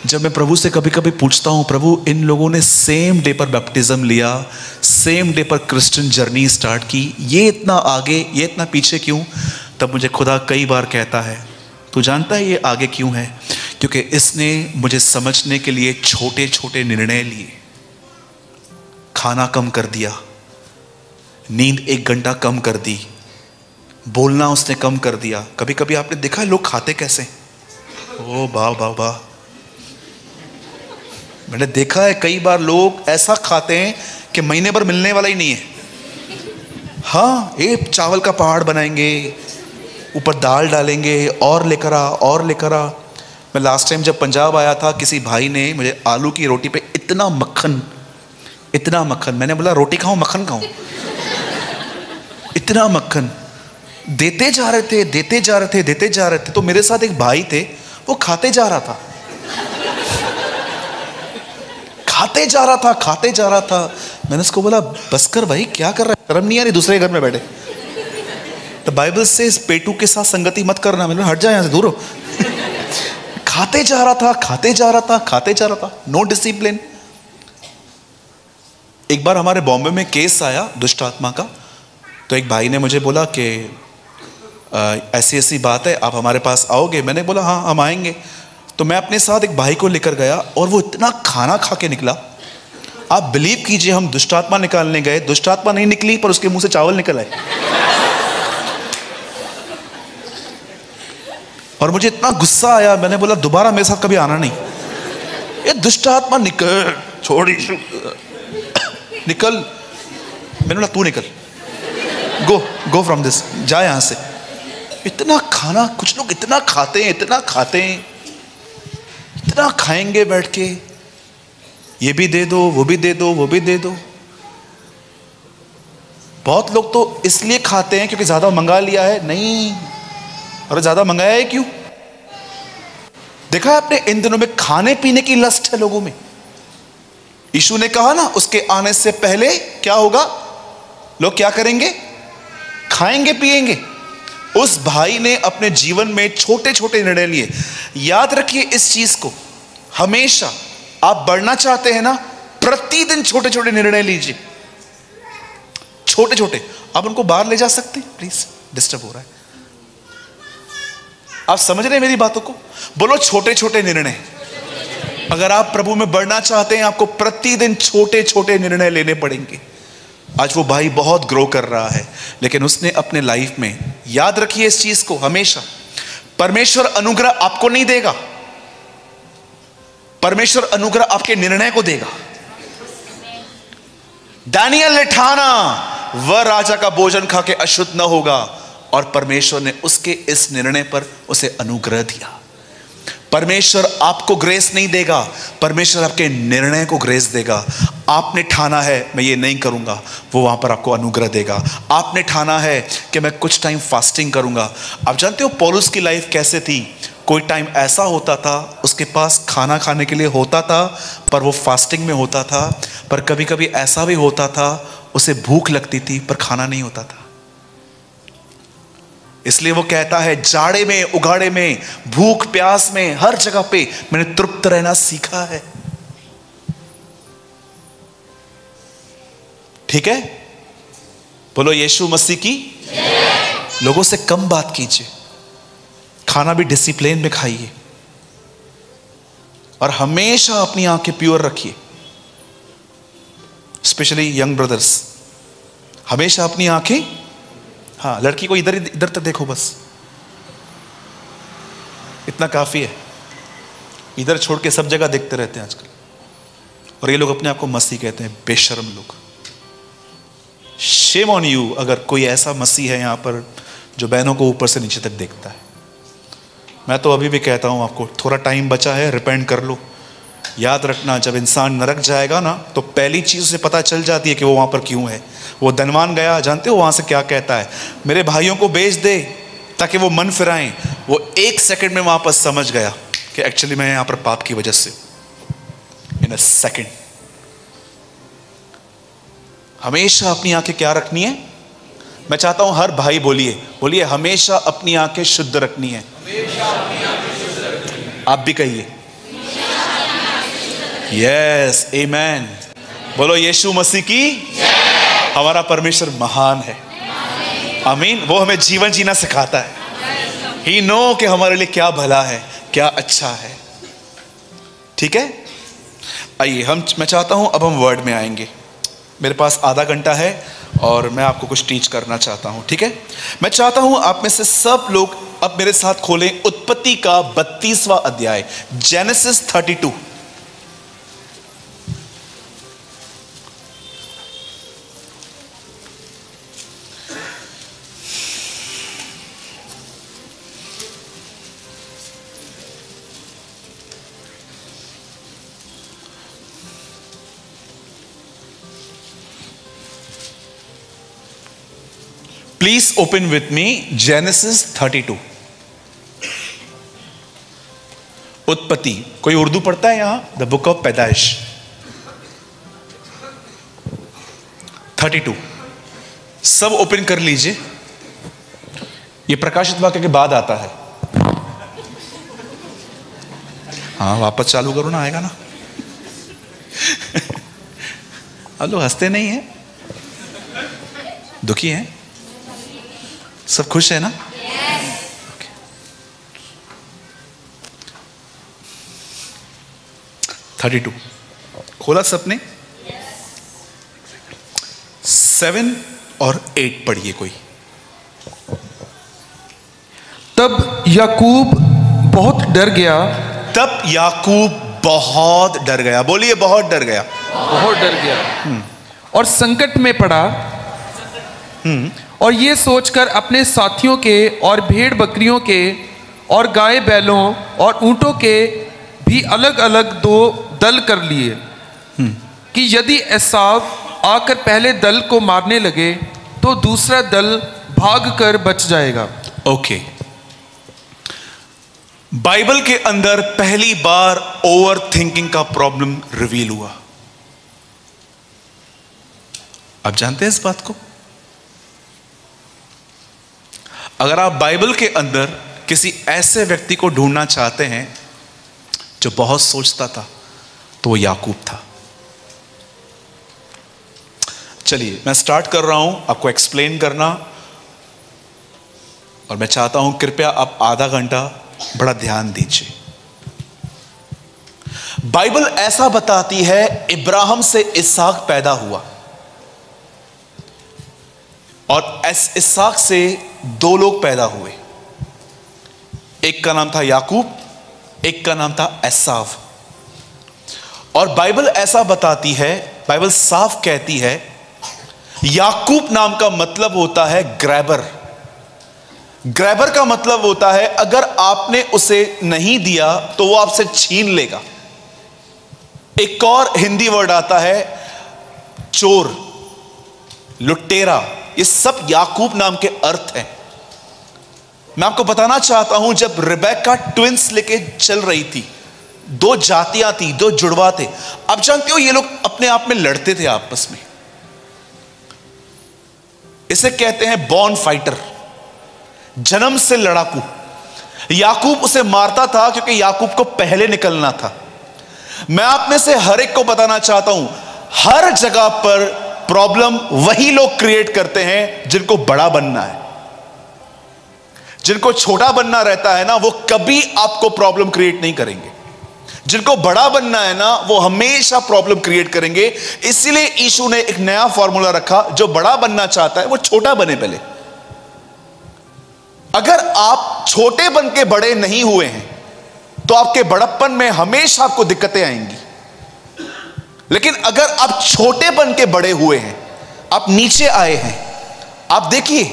जब मैं प्रभु से कभी कभी पूछता हूं, प्रभु इन लोगों ने सेम डे पर बैप्टिज्म लिया, सेम डे पर क्रिश्चियन जर्नी स्टार्ट की, ये इतना आगे ये इतना पीछे क्यों? तब मुझे खुदा कई बार कहता है, तू जानता है ये आगे क्यों है? क्योंकि इसने मुझे समझने के लिए छोटे छोटे निर्णय लिए। खाना कम कर दिया, नींद 1 घंटा कम कर दी, बोलना उसने कम कर दिया। कभी कभी आपने देखा है लोग खाते कैसे? ओ वाह वाह वाह, मैंने देखा है कई बार लोग ऐसा खाते हैं कि महीने भर मिलने वाला ही नहीं है। हाँ, एक चावल का पहाड़ बनाएंगे, ऊपर दाल डालेंगे, और लेकर आ और लेकर आ। मैं लास्ट टाइम जब पंजाब आया था, किसी भाई ने मुझे आलू की रोटी पे इतना मक्खन, मैंने बोला रोटी खाऊं मक्खन खाऊं, इतना मक्खन देते जा रहे थे। तो मेरे साथ एक भाई थे, वो खाते जा रहा था। मैंने उसको बोला बस कर भाई, क्या कर रहा है, शर्म नहीं आ रही दूसरे घर में बैठे? तो बाइबल से इस पेटू के साथ संगति मत करना। मैंने हट जा यहां से, दूर हो। खाते जा रहा था, नो डिसिप्लिन। एक बार हमारे बॉम्बे में केस आया दुष्ट आत्मा का, तो एक भाई ने मुझे बोला कि ऐसी ऐसी बात है, आप हमारे पास आओगे? मैंने बोला हाँ हम आएंगे। तो मैं अपने साथ एक भाई को लेकर गया और वो इतना खाना खा के निकला, आप बिलीव कीजिए, हम दुष्ट आत्मा निकालने गए, दुष्ट आत्मा नहीं निकली पर उसके मुंह से चावल निकल आए। और मुझे इतना गुस्सा आया, मैंने बोला दोबारा मेरे साथ कभी आना नहीं। ये दुष्ट आत्मा निकल, छोड़ी निकल। मैंने बोला तू निकल, गो फ्रॉम दिस, जा यहां से। इतना खाना, कुछ लोग इतना खाते हैं, इतना खाएंगे बैठ के, ये भी दे दो, वो भी दे दो। बहुत लोग तो इसलिए खाते हैं क्योंकि ज्यादा मंगा लिया है। नहीं, और ज्यादा मंगाया है क्यों? देखा है आपने, इन दिनों में खाने पीने की लस्ट है लोगों में। यीशु ने कहा ना, उसके आने से पहले क्या होगा, लोग क्या करेंगे, खाएंगे पिएंगे। उस भाई ने अपने जीवन में छोटे छोटे निर्णय लिए। याद रखिए इस चीज को, हमेशा आप बढ़ना चाहते हैं ना, प्रतिदिन छोटे छोटे निर्णय लीजिए, छोटे। आप उनको बाहर ले जा सकते हैं प्लीज? डिस्टर्ब हो रहा है। आप समझ रहे हैं मेरी बातों को? बोलो छोटे छोटे निर्णय। अगर आप प्रभु में बढ़ना चाहते हैं, आपको प्रतिदिन छोटे छोटे निर्णय लेने पड़ेंगे। आज वो भाई बहुत ग्रो कर रहा है, लेकिन उसने अपने लाइफ में, याद रखिए इस चीज को हमेशा, परमेश्वर अनुग्रह आपको नहीं देगा, परमेश्वर अनुग्रह आपके निर्णय को देगा। दानियल ने ठाना वह राजा का भोजन खा के अशुद्ध न होगा, और परमेश्वर ने उसके इस निर्णय पर उसे अनुग्रह दिया। परमेश्वर आपको ग्रेस नहीं देगा, परमेश्वर आपके निर्णय को ग्रेस देगा। आपने ठाना है मैं ये नहीं करूंगा, वो वहां पर आपको अनुग्रह देगा। आपने ठाना है कि मैं कुछ टाइम फास्टिंग करूंगा। आप जानते हो पौलुस की लाइफ कैसे थी? कोई टाइम ऐसा होता था उसके पास खाना खाने के लिए होता था, पर वो फास्टिंग में होता था। पर कभी कभी ऐसा भी होता था उसे भूख लगती थी पर खाना नहीं होता था। इसलिए वो कहता है, जाड़े में, उगाड़े में, भूख प्यास में, हर जगह पे मैंने तृप्त रहना सीखा है। ठीक है, बोलो यीशु मसीह की। लोगों से कम बात कीजिए, खाना भी डिसिप्लिन में खाइए, और हमेशा अपनी आंखें प्योर रखिए। स्पेशली यंग ब्रदर्स, हमेशा अपनी आंखें, हाँ, लड़की को इधर इधर तक देखो, बस इतना काफी है। इधर छोड़ के सब जगह देखते रहते हैं आजकल, और ये लोग अपने आप को मसीह कहते हैं। बेशर्म लोग। शेम ऑन यू अगर कोई ऐसा मसीह है यहां पर जो बहनों को ऊपर से नीचे तक देखता है। मैं तो अभी भी कहता हूं आपको, थोड़ा टाइम बचा है, रिपेंट कर लो। याद रखना, जब इंसान नरक जाएगा ना, तो पहली चीज उसे पता चल जाती है कि वो वहां पर क्यों है। वो धनवान गया, जानते हो वहां से क्या कहता है? मेरे भाइयों को बेच दे ताकि वो मन फिराएं। वो 1 सेकंड में वहां पर समझ गया कि एक्चुअली मैं यहां पर पाप की वजह से। इन अ सेकंड। हमेशा अपनी आंखें क्या रखनी है? मैं चाहता हूं हर भाई बोलिए, बोलिए हमेशा अपनी आंखें शुद्ध रखनी है। आप भी कहिए यस, आमेन। बोलो यीशु मसीह की। हमारा परमेश्वर महान है, आमीन। वो हमें जीवन जीना सिखाता है। ही नो कि हमारे लिए क्या भला है, क्या अच्छा है। ठीक है, आइए मैं चाहता हूं अब हम वर्ड में आएंगे। मेरे पास आधा घंटा है और मैं आपको कुछ टीच करना चाहता हूं। ठीक है, मैं चाहता हूं आप में से सब लोग अब मेरे साथ खोलें उत्पत्ति का 32वां अध्याय, genesis 32। Please open with me genesis 32। उत्पत्ति। कोई उर्दू पढ़ता है यहां? द बुक ऑफ पैदाइश 32। सब ओपन कर लीजिए। ये प्रकाशित वाक्य के बाद आता है। हाँ, वापस चालू करो ना, आएगा ना। आप लोग हंसते नहीं हैं, दुखी हैं? सब खुश है ना? okay. 32 खोला सबने? 7 और 8 पढ़िए कोई। तब याकूब बहुत डर गया। तब याकूब बहुत डर गया। बोलिए बहुत डर गया। बहुत डर गया और संकट में पड़ा, और ये सोचकर अपने साथियों के और भेड़ बकरियों के और गाय बैलों और ऊंटों के भी अलग अलग 2 दल कर लिए कि यदि एसाव आकर पहले दल को मारने लगे तो दूसरा दल भागकर बच जाएगा। ओके, बाइबल के अंदर पहली बार ओवर थिंकिंग का प्रॉब्लम रिवील हुआ। आप जानते हैं इस बात को? अगर आप बाइबल के अंदर किसी ऐसे व्यक्ति को ढूंढना चाहते हैं जो बहुत सोचता था, तो वो याकूब था। चलिए मैं स्टार्ट कर रहा हूं आपको एक्सप्लेन करना, और मैं चाहता हूं कृपया आप आधा घंटा बड़ा ध्यान दीजिए। बाइबल ऐसा बताती है इब्राहिम से इसहाक पैदा हुआ, और इसहाक से 2 लोग पैदा हुए। एक का नाम था याकूब, एक का नाम था एसाव। और बाइबल ऐसा बताती है, बाइबल साफ कहती है, याकूब नाम का मतलब होता है ग्रैबर। ग्रैबर का मतलब होता है अगर आपने उसे नहीं दिया तो वो आपसे छीन लेगा। एक और हिंदी वर्ड आता है चोर, लुटेरा। ये सब याकूब नाम के अर्थ हैं। मैं आपको बताना चाहता हूं, जब रिबेका ट्विंस लेके चल रही थी, दो जातियां थी, दो जुड़वा थे। अब जानते हो ये लोग अपने आप में लड़ते थे आपस में। इसे कहते हैं बॉर्न फाइटर, जन्म से लड़ाकू। याकूब उसे मारता था क्योंकि याकूब को पहले निकलना था। मैं आप में से हर एक को बताना चाहता हूं, हर जगह पर प्रॉब्लम वही लोग क्रिएट करते हैं जिनको बड़ा बनना है। जिनको छोटा बनना रहता है ना, वो कभी आपको प्रॉब्लम क्रिएट नहीं करेंगे। जिनको बड़ा बनना है ना, वो हमेशा प्रॉब्लम क्रिएट करेंगे। इसीलिए यीशु ने एक नया फॉर्मूला रखा, जो बड़ा बनना चाहता है वो छोटा बने पहले। अगर आप छोटे बन के बड़े नहीं हुए हैं तो आपके बड़प्पन में हमेशा आपको दिक्कतें आएंगी। लेकिन अगर आप छोटे बन के बड़े हुए हैं, आप नीचे आए हैं। आप देखिए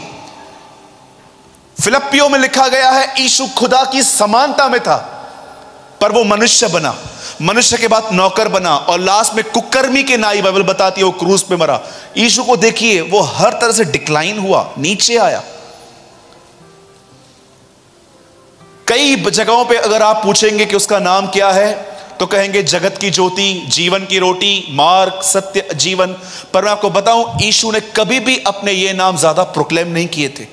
फिलिप्पियों में लिखा गया है, यीशु खुदा की समानता में था पर वो मनुष्य बना, मनुष्य के बाद नौकर बना, और लास्ट में कुकर्मी के नाई बाइबल बताती है वो क्रूस पे मरा। यीशु को देखिए, वो हर तरह से डिक्लाइन हुआ, नीचे आया। कई जगहों पे अगर आप पूछेंगे कि उसका नाम क्या है तो कहेंगे जगत की ज्योति, जीवन की रोटी, मार्ग, सत्य, जीवन। पर मैं आपको बताऊं, यीशु ने कभी भी अपने ये नाम ज्यादा प्रोक्लेम नहीं किए थे।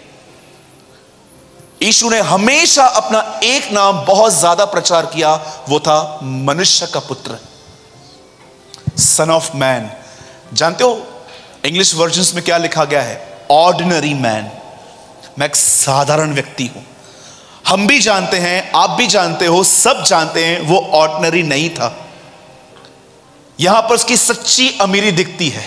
यीशु ने हमेशा अपना एक नाम बहुत ज्यादा प्रचार किया, वो था मनुष्य का पुत्र, सन ऑफ मैन। जानते हो इंग्लिश वर्जन्स में क्या लिखा गया है? Ordinary man. मैं एक साधारण व्यक्ति हूं। हम भी जानते हैं, आप भी जानते हो, सब जानते हैं वो ऑर्डिनरी नहीं था। यहां पर उसकी सच्ची अमीरी दिखती है।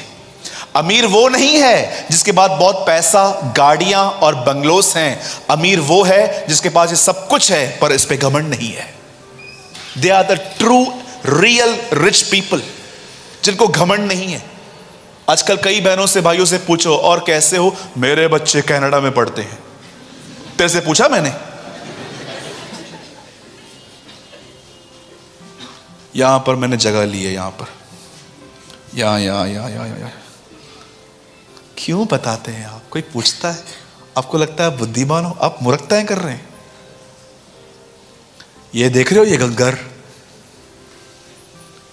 अमीर वो नहीं है जिसके पास बहुत पैसा, गाड़ियां और बंगलोस हैं। अमीर वो है जिसके पास ये सब कुछ है पर इस पे घमंड नहीं है। They are the true real rich people, जिनको घमंड नहीं है। आजकल कई बहनों से, भाइयों से पूछो, और कैसे हो? मेरे बच्चे कनाडा में पढ़ते हैं। तेरे से पूछा मैंने? यहां पर मैंने जगह ली है, यहां पर, यहां। क्यों बताते हैं आप? कोई पूछता है, आपको लगता है बुद्धिमान हो, आप मूर्खताएं कर रहे हैं। ये देख रहे हो, ये घर,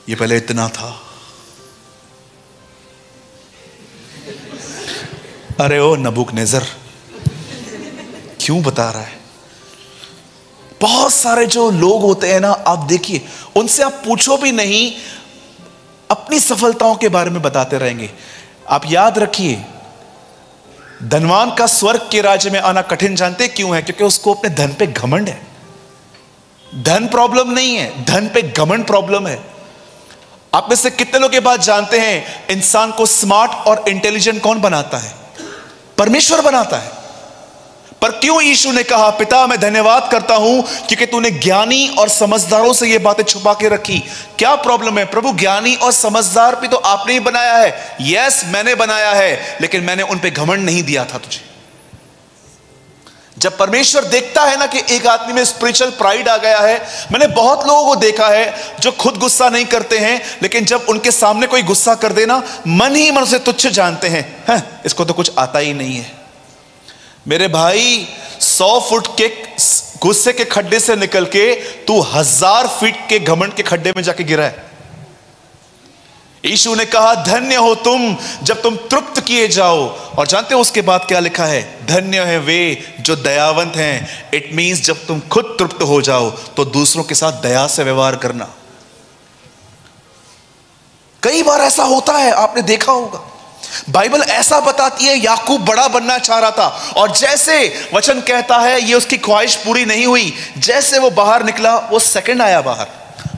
ये पहले इतना था। अरे ओ नबूकनेस्सर, क्यों बता रहा है? बहुत सारे जो लोग होते हैं ना, आप देखिए, उनसे आप पूछो भी नहीं, अपनी सफलताओं के बारे में बताते रहेंगे। आप याद रखिए, धनवान का स्वर्ग के राज्य में आना कठिन जानते क्यों है? क्योंकि उसको अपने धन पे घमंड है। धन प्रॉब्लम नहीं है, धन पे घमंड प्रॉब्लम है। आप में से कितने लोग ये बात जानते हैं, इंसान को स्मार्ट और इंटेलिजेंट कौन बनाता है? परमेश्वर बनाता है। पर क्यों यीशु ने कहा, पिता मैं धन्यवाद करता हूं क्योंकि तूने ज्ञानी और समझदारों से ये बातें छुपा के रखी। क्या प्रॉब्लम है? प्रभु, ज्ञानी और समझदार भी तो आपने ही बनाया है। यस, मैंने बनाया है, लेकिन मैंने उन पे घमंड नहीं दिया था तुझे। जब परमेश्वर देखता है ना कि एक आदमी में स्पिरिचुअल प्राइड आ गया है। मैंने बहुत लोगों को देखा है जो खुद गुस्सा नहीं करते हैं, लेकिन जब उनके सामने कोई गुस्सा कर देना, मन ही मन से तुच्छ जानते हैं, इसको तो कुछ आता ही नहीं है। मेरे भाई, 100 फुट के गुस्से के खड्डे से निकल के तू 1000 फीट के घमंड के खड्डे में जाके गिरा है। यीशु ने कहा, धन्य हो तुम जब तुम तृप्त किए जाओ। और जानते हो उसके बाद क्या लिखा है? धन्य है वे जो दयावंत हैं। इट मींस जब तुम खुद तृप्त हो जाओ तो दूसरों के साथ दया से व्यवहार करना। कई बार ऐसा होता है, आपने देखा होगा। बाइबल ऐसा बताती है, याकूब बड़ा बनना चाह रहा था, और जैसे वचन कहता है ये उसकी ख्वाहिश पूरी नहीं हुई। जैसे वो बाहर निकला, वो सेकंड आया बाहर।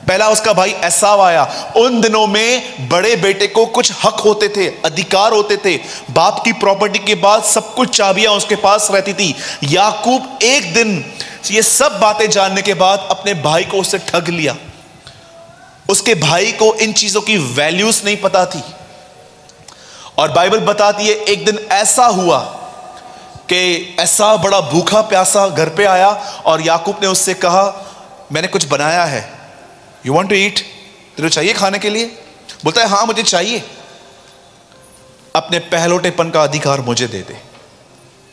पहला उसका भाई एसाव आया। उन दिनों में बड़े बेटे को कुछ हक होते थे, अधिकार होते थे। बाप की प्रॉपर्टी के बाद सब कुछ चाबियां उसके पास रहती थी। याकूब एक दिन ये सब बातें जानने के बाद अपने भाई को उससे ठग लिया। उसके भाई को इन चीजों की वैल्यूज नहीं पता थी। और बाइबल बताती है, एक दिन ऐसा हुआ कि ऐसा बड़ा भूखा प्यासा घर पे आया और याकूब ने उससे कहा, मैंने कुछ बनाया है, यू वांट टू ईट? तेरे चाहिए खाने के लिए? बोलता है, हाँ मुझे चाहिए। अपने पहलोटेपन का अधिकार मुझे दे दे।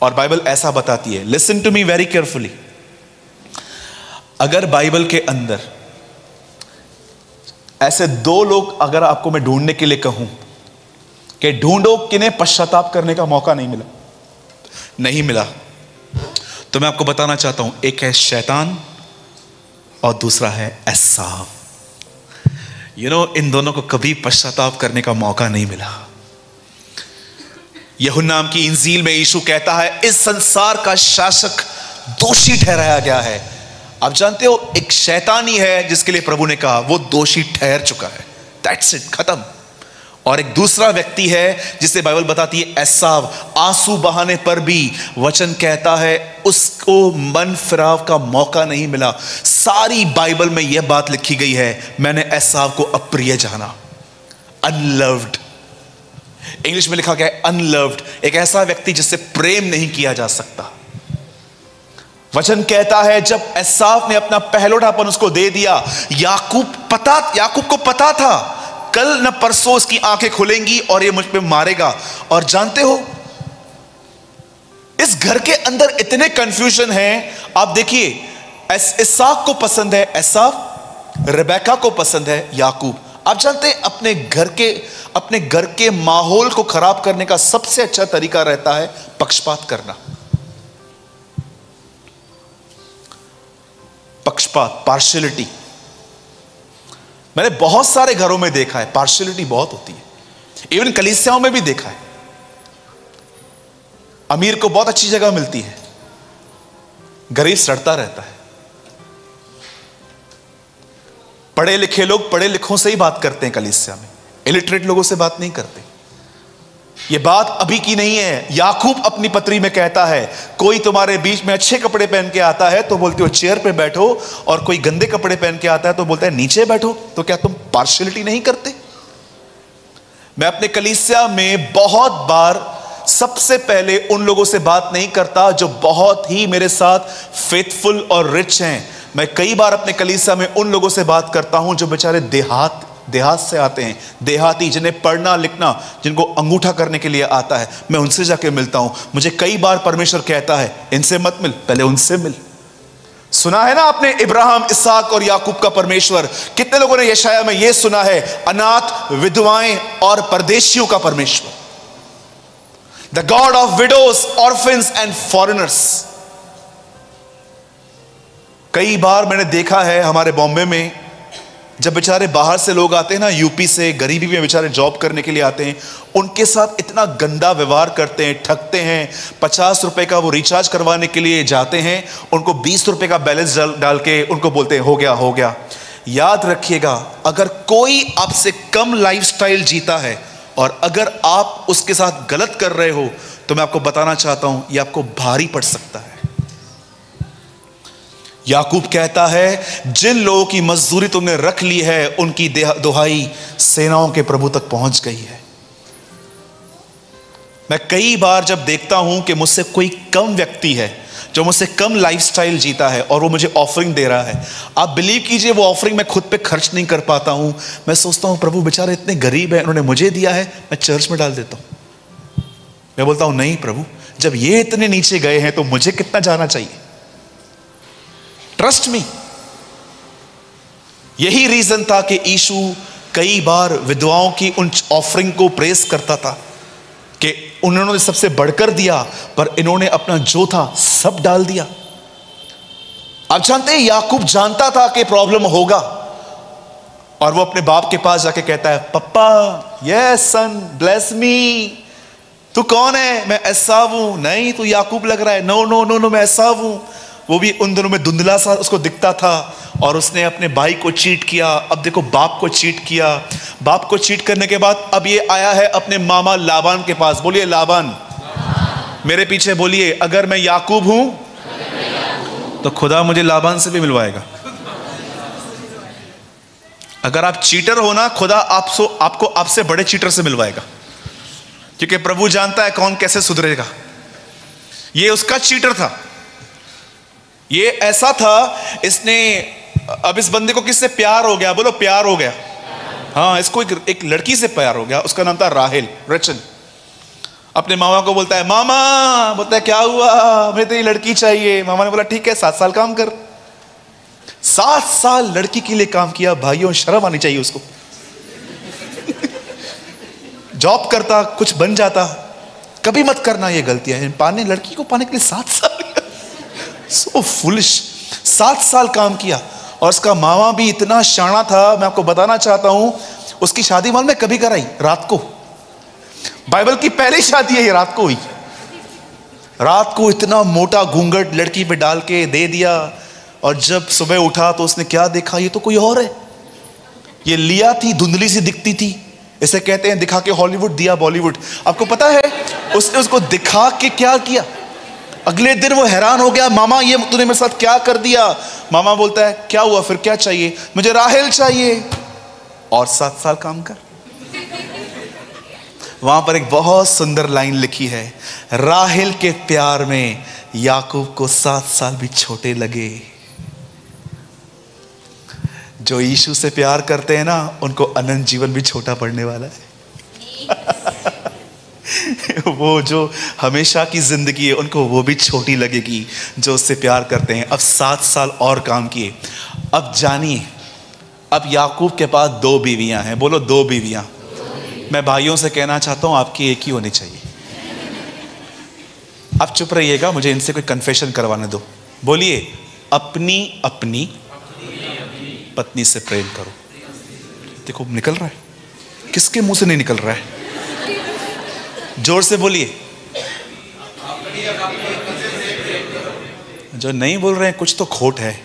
और बाइबल ऐसा बताती है, listen to me very carefully. अगर बाइबल के अंदर ऐसे दो लोग अगर आपको मैं ढूंढने के लिए कहूं कि ढूंढो किन्हें पश्चाताप करने का मौका नहीं मिला, तो मैं आपको बताना चाहता हूं, एक है शैतान और दूसरा है एसाव। इन दोनों को कभी पश्चाताप करने का मौका नहीं मिला। यूहन्ना की इंजील में यीशु कहता है इस संसार का शासक दोषी ठहराया गया है। आप जानते हो एक शैतान ही है जिसके लिए प्रभु ने कहा वो दोषी ठहर चुका है, दैट्स इट, खत्म। और एक दूसरा व्यक्ति है जिसे बाइबल बताती है एसाव, आंसू बहाने पर भी वचन कहता है उसको मन फिराव का मौका नहीं मिला। सारी बाइबल में यह बात लिखी गई है, मैंने एसाव को अप्रिय जाना, अनलव्ड। इंग्लिश में लिखा गया है अनलव्ड, एक ऐसा व्यक्ति जिससे प्रेम नहीं किया जा सकता। वचन कहता है जब एसाव ने अपना पहलोठापन उसको दे दिया, याकूब को पता था कल न परसों उसकी आंखें खुलेंगी और ये मुझ पे मारेगा। और जानते हो इस घर के अंदर इतने कंफ्यूजन हैं। आप देखिए, इसहाक को पसंद है एसाव, रिबेका को पसंद है याकूब। आप जानते हैं अपने घर के माहौल को खराब करने का सबसे अच्छा तरीका रहता है पक्षपात करना। पक्षपात, पार्शियलिटी। मैंने बहुत सारे घरों में देखा है पार्शियलिटी बहुत होती है, इवन कलीसियाओं में भी देखा है। अमीर को बहुत अच्छी जगह मिलती है, गरीब सड़ता रहता है। पढ़े लिखे लोग पढ़े लिखों से ही बात करते हैं कलीसिया में, इलिटरेट लोगों से बात नहीं करते। यह बात अभी की नहीं है। याकूब अपनी पत्री में कहता है कोई तुम्हारे बीच में अच्छे कपड़े पहन के आता है तो बोलते हो चेयर पे बैठो, और कोई गंदे कपड़े पहन के आता है तो बोलता है नीचे बैठो। तो क्या तुम पार्शियलिटी नहीं करते? मैं अपने कलीसिया में बहुत बार सबसे पहले उन लोगों से बात नहीं करता जो बहुत ही मेरे साथ फेथफुल और रिच हैं। मैं कई बार अपने कलीसिया में उन लोगों से बात करता हूं जो बेचारे देहात से आते हैं, देहाती, जिन्हें पढ़ना लिखना, जिनको अंगूठा करने के लिए आता है। मैं उनसे जाके मिलता हूं। मुझे कई बार परमेश्वर कहता है इनसे मत मिल, पहले उनसे मिल। सुना है ना आपने इब्राहिम, इसहाक और याकूब का परमेश्वर। कितने लोगों ने यशाया में यह सुना है, अनाथ, विधवाएं और परदेशियों का परमेश्वर, the god of widows, orphans and foreigners. कई बार मैंने देखा है हमारे बॉम्बे में जब बेचारे बाहर से लोग आते हैं ना, यूपी से, गरीबी में बेचारे जॉब करने के लिए आते हैं, उनके साथ इतना गंदा व्यवहार करते हैं, ठगते हैं। 50 रुपए का वो रिचार्ज करवाने के लिए जाते हैं, उनको 20 रुपए का बैलेंस डाल के उनको बोलते हैं हो गया। याद रखिएगा, अगर कोई आपसे कम लाइफस्टाइल जीता है और अगर आप उसके साथ गलत कर रहे हो तो मैं आपको बताना चाहता हूं यह आपको भारी पड़ सकता है। याकूब कहता है जिन लोगों की मजदूरी तुमने रख ली है उनकी दुहाई सेनाओं के प्रभु तक पहुंच गई है। मैं कई बार जब देखता हूं कि मुझसे कोई कम व्यक्ति है जो मुझसे कम लाइफस्टाइल जीता है और वो मुझे ऑफरिंग दे रहा है, आप बिलीव कीजिए वो ऑफरिंग मैं खुद पे खर्च नहीं कर पाता हूं। मैं सोचता हूं प्रभु बेचारे इतने गरीब हैं, उन्होंने मुझे दिया है, मैं चर्च में डाल देता हूं। मैं बोलता हूं नहीं प्रभु, जब ये इतने नीचे गए हैं तो मुझे कितना जाना चाहिए। Trust me. यही रीजन था कि यीशु कई बार विधवाओं की उन ऑफरिंग को प्रेस करता था कि उन्होंने सबसे बढ़कर दिया, पर इन्होंने अपना जो था सब डाल दिया। आप जानते हैं याकूब जानता था कि प्रॉब्लम होगा और वो अपने बाप के पास जाके कहता है पप्पा, यस सन, ब्लेस मी। तू कौन है? मैं एसाव हूं। नहीं, तू याकूब लग रहा है। नो नो नो नो, मैं एसाव हूं। वो भी उन दिनों में धुंधला सा उसको दिखता था और उसने अपने भाई को चीट किया। अब देखो बाप को चीट किया। बाप को चीट करने के बाद अब ये आया है अपने मामा लाबान के पास। बोलिए लाबान। मेरे पीछे बोलिए, अगर मैं याकूब हूं तो खुदा मुझे लाबान से भी मिलवाएगा। अगर आप चीटर हो ना, खुदा आपको आपसे बड़े चीटर से मिलवाएगा, क्योंकि प्रभु जानता है कौन कैसे सुधरेगा। ये उसका चीटर था, ये ऐसा था। इसने अब इस बंदे को किससे प्यार हो गया? बोलो प्यार हो गया। हाँ, इसको एक लड़की से प्यार हो गया, उसका नाम था राहेल, रचन। अपने मामा को बोलता है, मामा, बोलता है क्या हुआ, मुझे तेरी लड़की चाहिए। मामा ने बोला ठीक है 7 साल काम कर। 7 साल लड़की के लिए काम किया। भाइयों, शर्म आनी चाहिए उसको। जॉब करता, कुछ बन जाता। कभी मत करना ये गलतियां, पाने लड़की को पाने के लिए 7 साल। सो फुलिश। 7 साल काम किया। और उसका मामा भी इतना शाना था, मैं आपको बताना चाहता हूं, उसकी शादी मालूम है कभी कराई? रात को। बाइबल की पहली शादी है ये, रात को हुई। रात को इतना मोटा घूंघट लड़की पे डाल के दे दिया। और जब सुबह उठा तो उसने क्या देखा, ये तो कोई और है। ये लिया थी, धुंधली सी दिखती थी। इसे कहते हैं दिखा के हॉलीवुड दिया बॉलीवुड। आपको पता है उसने उसको दिखा के क्या किया? अगले दिन वो हैरान हो गया, मामा ये तूने मेरे साथ क्या कर दिया? मामा बोलता है क्या हुआ, फिर क्या चाहिए? मुझे राहेल चाहिए। और 7 साल काम कर। वहां पर एक बहुत सुंदर लाइन लिखी है, राहेल के प्यार में याकूब को 7 साल भी छोटे लगे। जो यीशु से प्यार करते हैं ना, उनको अनंत जीवन भी छोटा पड़ने वाला है। वो जो हमेशा की जिंदगी है, उनको वो भी छोटी लगेगी जो उससे प्यार करते हैं। अब 7 साल और काम किए। अब जानिए, अब याकूब के पास 2 बीवियां हैं। बोलो 2 बीवियां। मैं भाइयों से कहना चाहता हूं, आपकी एक ही होनी चाहिए। आप चुप रहिएगा, मुझे इनसे कोई कन्फेशन करवाने दो। बोलिए, अपनी अपनी पत्नी से प्रेम करो। देखो निकल रहा है, किसके मुंह से नहीं निकल रहा है? जोर से बोलिए। जो नहीं बोल रहे हैं कुछ तो खोट है।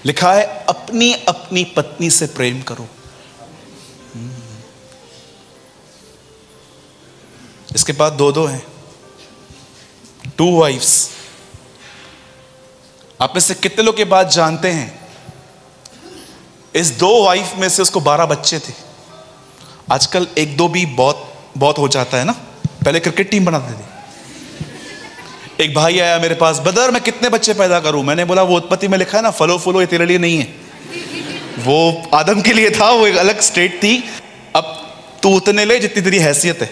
लिखा है अपनी अपनी पत्नी से प्रेम करो। इसके बाद 2 हैं, 2 वाइफ्स। आप में से कितने लोग के बात जानते हैं, इस 2 वाइफ में से उसको 12 बच्चे थे। आजकल 1-2 भी बहुत हो जाता है ना। पहले क्रिकेट टीम बनाते थे। एक भाई आया मेरे पास, बदर मैं कितने बच्चे पैदा करूं? मैंने बोला वो उत्पत्ति में लिखा है ना, फलो फूलो, ये तेरे लिए नहीं है, वो आदम के लिए था, वो एक अलग स्टेट थी। अब तू उतने ले जितनी तेरी हैसियत है।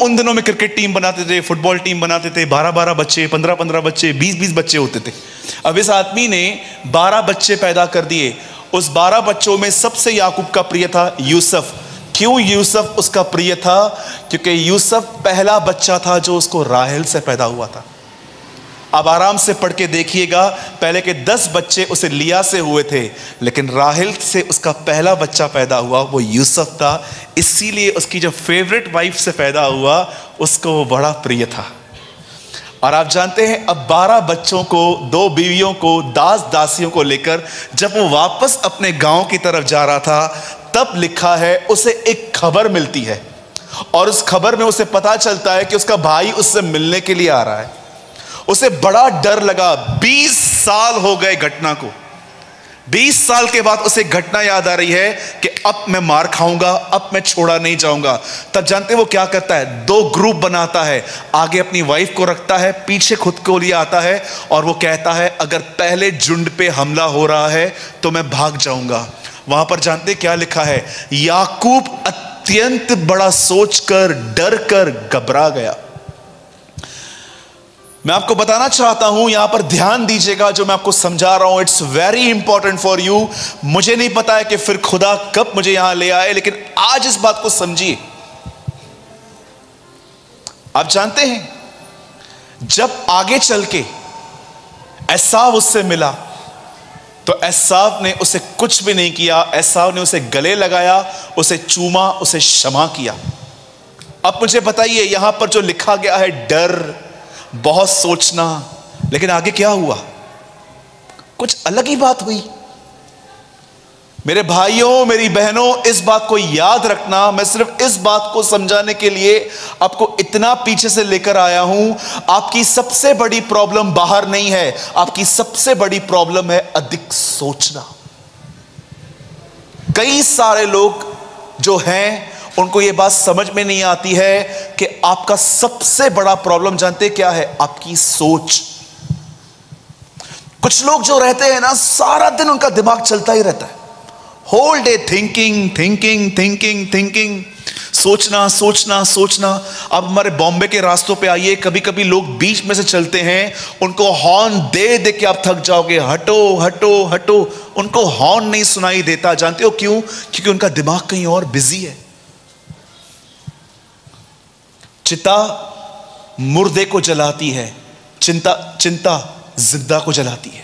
उन दिनों में क्रिकेट टीम बनाते थे, फुटबॉल टीम बनाते थे, 12-12 बच्चे, 15-15 बच्चे, 20-20 बच्चे होते थे। अब इस आदमी ने 12 बच्चे पैदा कर दिए। उस 12 बच्चों में सबसे याकूब का प्रिय था यूसुफ। क्यों यूसुफ उसका प्रिय था? क्योंकि यूसुफ पहला बच्चा था जो उसको राहेल से पैदा हुआ था। अब आराम से पढ़ के देखिएगा, पहले के 10 बच्चे उसे लिया से हुए थे, लेकिन राहेल से उसका पहला बच्चा पैदा हुआ, वो यूसुफ था। इसीलिए उसकी जो फेवरेट वाइफ से पैदा हुआ, उसको वो बड़ा प्रिय था। और आप जानते हैं, अब 12 बच्चों को, 2 बीवियों को, दास दासियों को लेकर जब वो वापस अपने गांव की तरफ जा रहा था, तब लिखा है उसे एक खबर मिलती है। और उस खबर में उसे पता चलता है कि उसका भाई उससे मिलने के लिए आ रहा है। उसे बड़ा डर लगा। 20 साल हो गए घटना को। 20 साल के बाद उसे घटना याद आ रही है कि अब मैं मार खाऊंगा, अब मैं छोड़ा नहीं जाऊंगा। तब जानते वो क्या करता है? 2 ग्रुप बनाता है। आगे अपनी वाइफ को रखता है, पीछे खुद को लिए आता है, और वो कहता है अगर पहले झुंड पे हमला हो रहा है तो मैं भाग जाऊंगा। वहां पर जानते क्या लिखा है? याकूब अत्यंत बड़ा सोचकर, डर कर घबरा गया। मैं आपको बताना चाहता हूं, यहां पर ध्यान दीजिएगा, जो मैं आपको समझा रहा हूं, it's very important for you. मुझे नहीं पता है कि फिर खुदा कब मुझे यहां ले आए, लेकिन आज इस बात को समझिए। आप जानते हैं, जब आगे चल के एसाव उससे मिला, तो एसाव ने उसे कुछ भी नहीं किया। एसाव ने उसे गले लगाया, उसे चूमा, उसे क्षमा किया। अब मुझे बताइए, यहां पर जो लिखा गया है डर, बहुत सोचना, लेकिन आगे क्या हुआ? कुछ अलग ही बात हुई। मेरे भाइयों, मेरी बहनों, इस बात को याद रखना। मैं सिर्फ इस बात को समझाने के लिए आपको इतना पीछे से लेकर आया हूं। आपकी सबसे बड़ी प्रॉब्लम बाहर नहीं है, आपकी सबसे बड़ी प्रॉब्लम है अधिक सोचना। कई सारे लोग जो हैं, उनको यह बात समझ में नहीं आती है कि आपका सबसे बड़ा प्रॉब्लम जानते क्या है? आपकी सोच। कुछ लोग जो रहते हैं ना, सारा दिन उनका दिमाग चलता ही रहता है। Whole day thinking thinking thinking thinking, सोचना सोचना सोचना। अब हमारे बॉम्बे के रास्तों पे आइए, कभी कभी लोग बीच में से चलते हैं, उनको हॉर्न दे दे के आप थक जाओगे, हटो हटो हटो, उनको हॉर्न नहीं सुनाई देता। जानते हो क्यों? क्योंकि उनका दिमाग कहीं और बिजी है। चिता मुर्दे को जलाती है, चिंता जिंदा को जलाती है।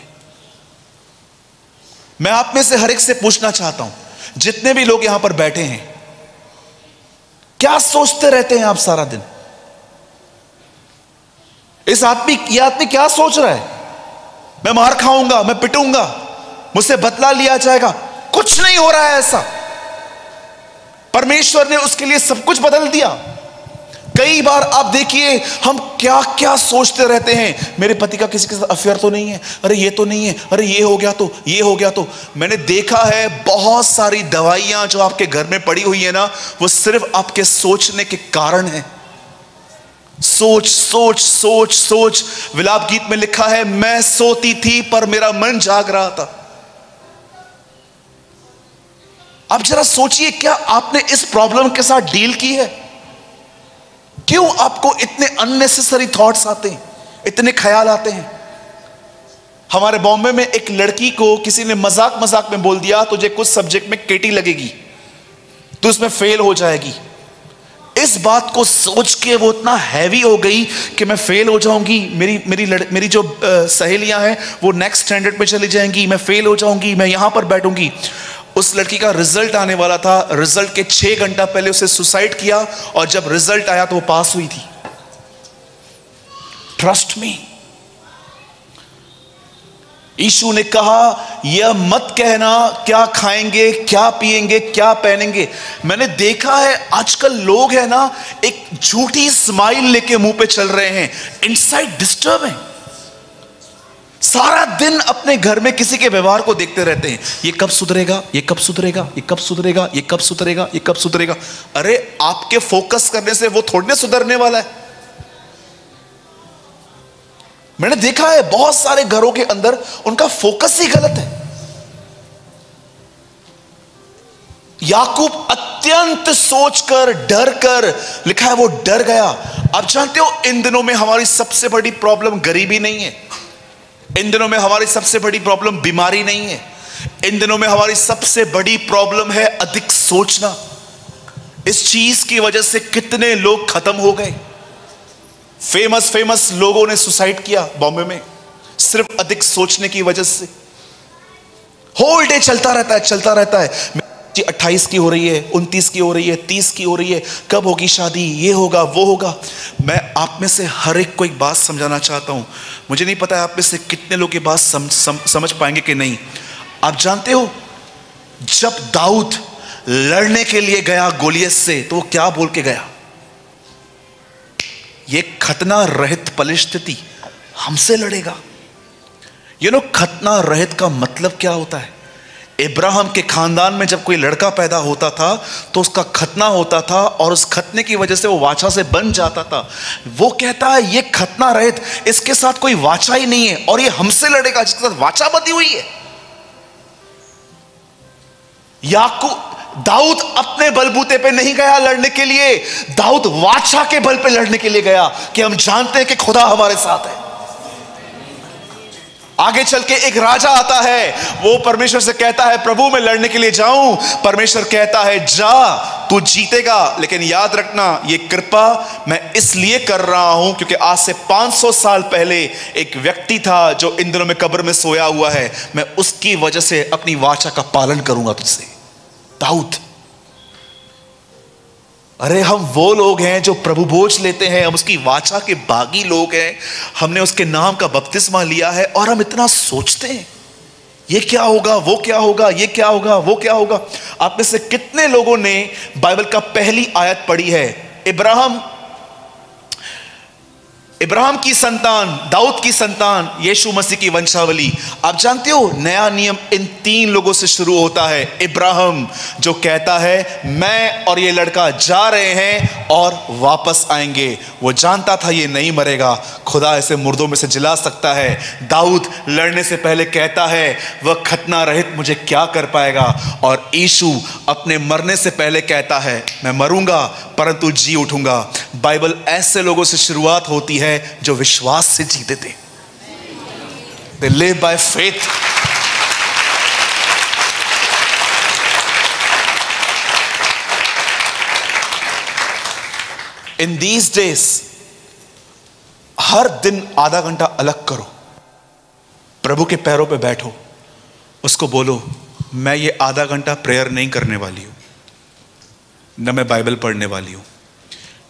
मैं आप में से हर एक से पूछना चाहता हूं, जितने भी लोग यहां पर बैठे हैं, क्या सोचते रहते हैं आप सारा दिन? ये आदमी क्या सोच रहा है? मैं मार खाऊंगा, मैं पिटूंगा, मुझसे बदला लिया जाएगा। कुछ नहीं हो रहा है ऐसा। परमेश्वर ने उसके लिए सब कुछ बदल दिया। कई बार आप देखिए हम क्या क्या सोचते रहते हैं, मेरे पति का किसी के साथ अफेयर तो नहीं है, अरे ये तो नहीं है, अरे ये हो गया तो, ये हो गया तो। मैंने देखा है बहुत सारी दवाइयां जो आपके घर में पड़ी हुई है ना, वो सिर्फ आपके सोचने के कारण है। सोच सोच सोच सोच। विलाप गीत में लिखा है, मैं सोती थी पर मेरा मन जाग रहा था। आप जरा सोचिए, क्या आपने इस प्रॉब्लम के साथ डील की है? क्यों आपको इतने अननेसेसरी थॉट्स आते हैं, इतने ख्याल आते हैं? हमारे बॉम्बे में एक लड़की को किसी ने मजाक मजाक में बोल दिया, तुझे कुछ सब्जेक्ट में केटी लगेगी, तू उसमें फेल हो जाएगी। इस बात को सोच के वो इतना हैवी हो गई कि मैं फेल हो जाऊंगी, मेरी जो सहेलियां हैं वो नेक्स्ट स्टैंडर्ड में चली जाएंगी, मैं फेल हो जाऊंगी, मैं यहां पर बैठूंगी। उस लड़की का रिजल्ट आने वाला था, रिजल्ट के 6 घंटा पहले उसे सुसाइड किया, और जब रिजल्ट आया तो वो पास हुई थी। Trust me. यीशु ने कहा, यह मत कहना क्या खाएंगे, क्या पिएंगे, क्या पहनेंगे। मैंने देखा है आजकल लोग है ना, एक झूठी स्माइल लेके मुंह पे चल रहे हैं, इनसाइड डिस्टर्ब है। सारा दिन अपने घर में किसी के व्यवहार को देखते रहते हैं, ये कब सुधरेगा, ये कब सुधरेगा, ये कब सुधरेगा, ये कब सुधरेगा, ये कब सुधरेगा। अरे आपके फोकस करने से वो थोड़ी ना सुधरने वाला है। मैंने देखा है बहुत सारे घरों के अंदर उनका फोकस ही गलत है। याकूब अत्यंत सोचकर, डर कर, लिखा है वो डर गया। आप जानते हो इन दिनों में हमारी सबसे बड़ी प्रॉब्लम गरीबी नहीं है, इन दिनों में हमारी सबसे बड़ी प्रॉब्लम बीमारी नहीं है, इन दिनों में हमारी सबसे बड़ी प्रॉब्लम है अधिक सोचना। इस चीज की वजह से कितने लोग खत्म हो गए। फेमस लोगों ने सुसाइड किया बॉम्बे में, सिर्फ अधिक सोचने की वजह से। होल डे चलता रहता है। 28 की हो रही है, 29 की हो रही है, 30 की हो रही है, कब होगी शादी, ये होगा वो होगा। मैं आप में से हर एक को एक बात समझाना चाहता हूं। मुझे नहीं पता है आप में से कितने लोग ये बात समझ पाएंगे कि नहीं। आप जानते हो जब दाऊद लड़ने के लिए गया गोलियत से, तो वो क्या बोल के गया? ये खतना रहित पलिश्ती हमसे लड़ेगा। खतना रहित का मतलब क्या होता है? इब्राहिम के खानदान में जब कोई लड़का पैदा होता था तो उसका खतना होता था, और उस खतने की वजह से वो वाचा से बन जाता था। वो कहता है ये खतना रहित, इसके साथ कोई वाचा ही नहीं है, और ये हमसे लड़ेगा जिसके साथ वाचा बंधी हुई है। दाऊद अपने बलबूते पे नहीं गया लड़ने के लिए, दाऊद वाचा के बल पे लड़ने के लिए गया कि हम जानते हैं कि खुदा हमारे साथ है। आगे चल के एक राजा आता है, वो परमेश्वर से कहता है प्रभु मैं लड़ने के लिए जाऊं। परमेश्वर कहता है जा, तू जीतेगा, लेकिन याद रखना ये कृपा मैं इसलिए कर रहा हूं क्योंकि आज से 500 साल पहले एक व्यक्ति था जो इन दिनों में कब्र में सोया हुआ है, मैं उसकी वजह से अपनी वाचा का पालन करूंगा तुझसे। दाऊद। अरे हम वो लोग हैं जो प्रभु भोज लेते हैं, हम उसकी वाचा के बागी लोग हैं, हमने उसके नाम का बपतिस्मा लिया है, और हम इतना सोचते हैं ये क्या होगा, वो क्या होगा, ये क्या होगा, वो क्या होगा। आप में से कितने लोगों ने बाइबल का पहली आयत पढ़ी है? इब्राहिम इब्राहिम की संतान, दाऊद की संतान, यीशु मसीह की वंशावली। आप जानते हो नया नियम इन 3 लोगों से शुरू होता है। इब्राहिम जो कहता है मैं और ये लड़का जा रहे हैं और वापस आएंगे। वो जानता था ये नहीं मरेगा, खुदा इसे मुर्दों में से जिला सकता है। दाऊद लड़ने से पहले कहता है वह खतना रहित मुझे क्या कर पाएगा। और यीशु अपने मरने से पहले कहता है मैं मरूंगा परंतु जी उठूंगा। बाइबल ऐसे लोगों से शुरुआत होती है जो विश्वास से जीते थे। They live by faith. In these days, हर दिन आधा घंटा अलग करो, प्रभु के पैरों पे बैठो, उसको बोलो मैं ये आधा घंटा प्रेयर नहीं करने वाली हूं, न मैं बाइबल पढ़ने वाली हूं।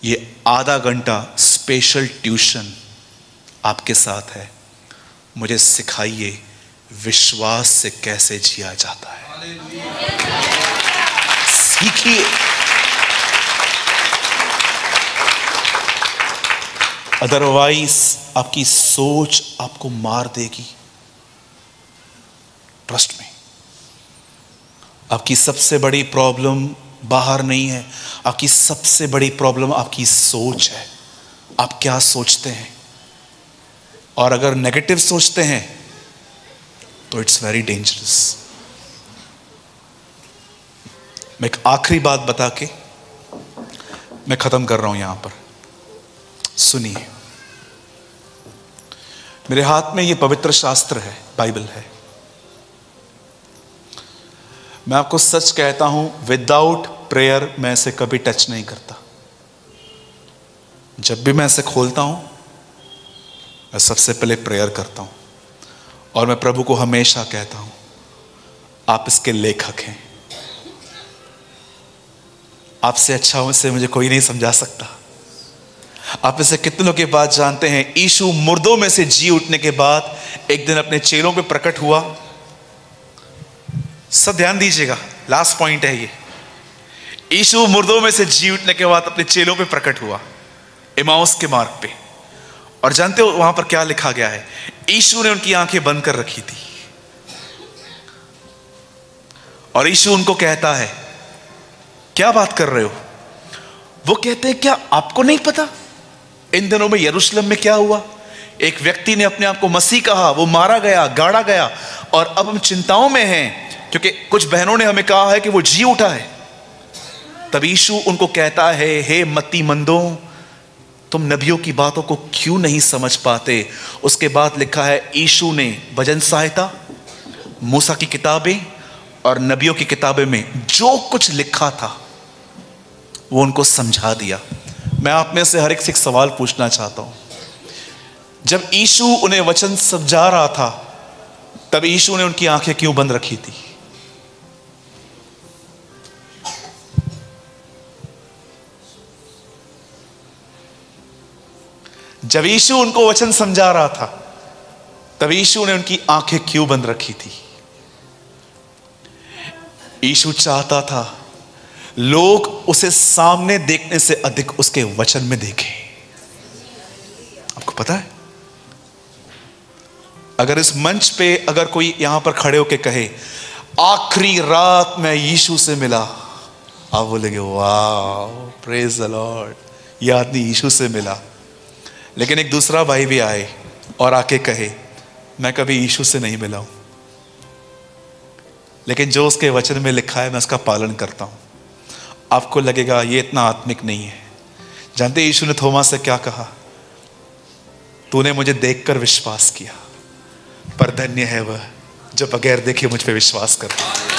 ये आधा घंटा स्पेशल ट्यूशन आपके साथ है। मुझे सिखाइए विश्वास से कैसे जिया जाता है, सीखिए। अदरवाइज आपकी सोच आपको मार देगी। ट्रस्ट में आपकी सबसे बड़ी प्रॉब्लम बाहर नहीं है, आपकी सबसे बड़ी प्रॉब्लम आपकी सोच है। आप क्या सोचते हैं, और अगर नेगेटिव सोचते हैं तो इट्स वेरी डेंजरस। मैं एक आखिरी बात बता के मैं खत्म कर रहा हूं यहां पर। सुनिए, मेरे हाथ में ये पवित्र शास्त्र है, बाइबल है। मैं आपको सच कहता हूं, विदाउट प्रेयर मैं इसे कभी टच नहीं करता। जब भी मैं इसे खोलता हूं मैं सबसे पहले प्रेयर करता हूं, और मैं प्रभु को हमेशा कहता हूं आप इसके लेखक हैं, आपसे अच्छा इसे मुझे कोई नहीं समझा सकता। आप इसे कितनों के बाद जानते हैं। यीशु मुर्दों में से जी उठने के बाद एक दिन अपने चेलों पे प्रकट हुआ। सब ध्यान दीजिएगा, लास्ट पॉइंट है ये। यीशु मुर्दों में से जी उठने के बाद अपने चेलों पे प्रकट हुआ इमाउस के मार्ग पे। और जानते हो वहां पर क्या लिखा गया है? यीशु ने उनकी आंखें बंद कर रखी थी, और यीशु उनको कहता है क्या बात कर रहे हो? वो कहते हैं क्या आपको नहीं पता इन दिनों में यरूशलेम में क्या हुआ? एक व्यक्ति ने अपने आप को मसीह कहा, वो मारा गया, गाड़ा गया, और अब हम चिंताओं में हैं क्योंकि कुछ बहनों ने हमें कहा है कि वो जी उठा है। तब यीशु उनको कहता है हे मत्तीमंदों, तुम नबियों की बातों को क्यों नहीं समझ पाते? उसके बाद लिखा है यीशु ने भजन संहिता, मूसा की किताबें और नबियों की किताबें में जो कुछ लिखा था वो उनको समझा दिया। मैं आप में से हर एक से एक सवाल पूछना चाहता हूं। जब यीशु उन्हें वचन समझा रहा था तब यीशु ने उनकी आंखें क्यों बंद रखी थी? जब यीशु उनको वचन समझा रहा था तब यीशु ने उनकी आंखें क्यों बंद रखी थी? यीशु चाहता था लोग उसे सामने देखने से अधिक उसके वचन में देखें। आपको पता है, अगर इस मंच पे अगर कोई यहां पर खड़े होकर कहे आखिरी रात मैं यीशु से मिला, आप बोलेंगे वाह, प्रेज द लॉर्ड, यह आदमी यीशु से मिला। लेकिन एक दूसरा भाई भी आए और आके कहे मैं कभी यीशु से नहीं मिला हूं, लेकिन जो उसके वचन में लिखा है मैं उसका पालन करता हूं, आपको लगेगा ये इतना आत्मिक नहीं है। जानते यीशु ने थोमा से क्या कहा? तूने मुझे देखकर विश्वास किया, पर धन्य है वह जो बगैर देखे मुझ पे विश्वास करता है।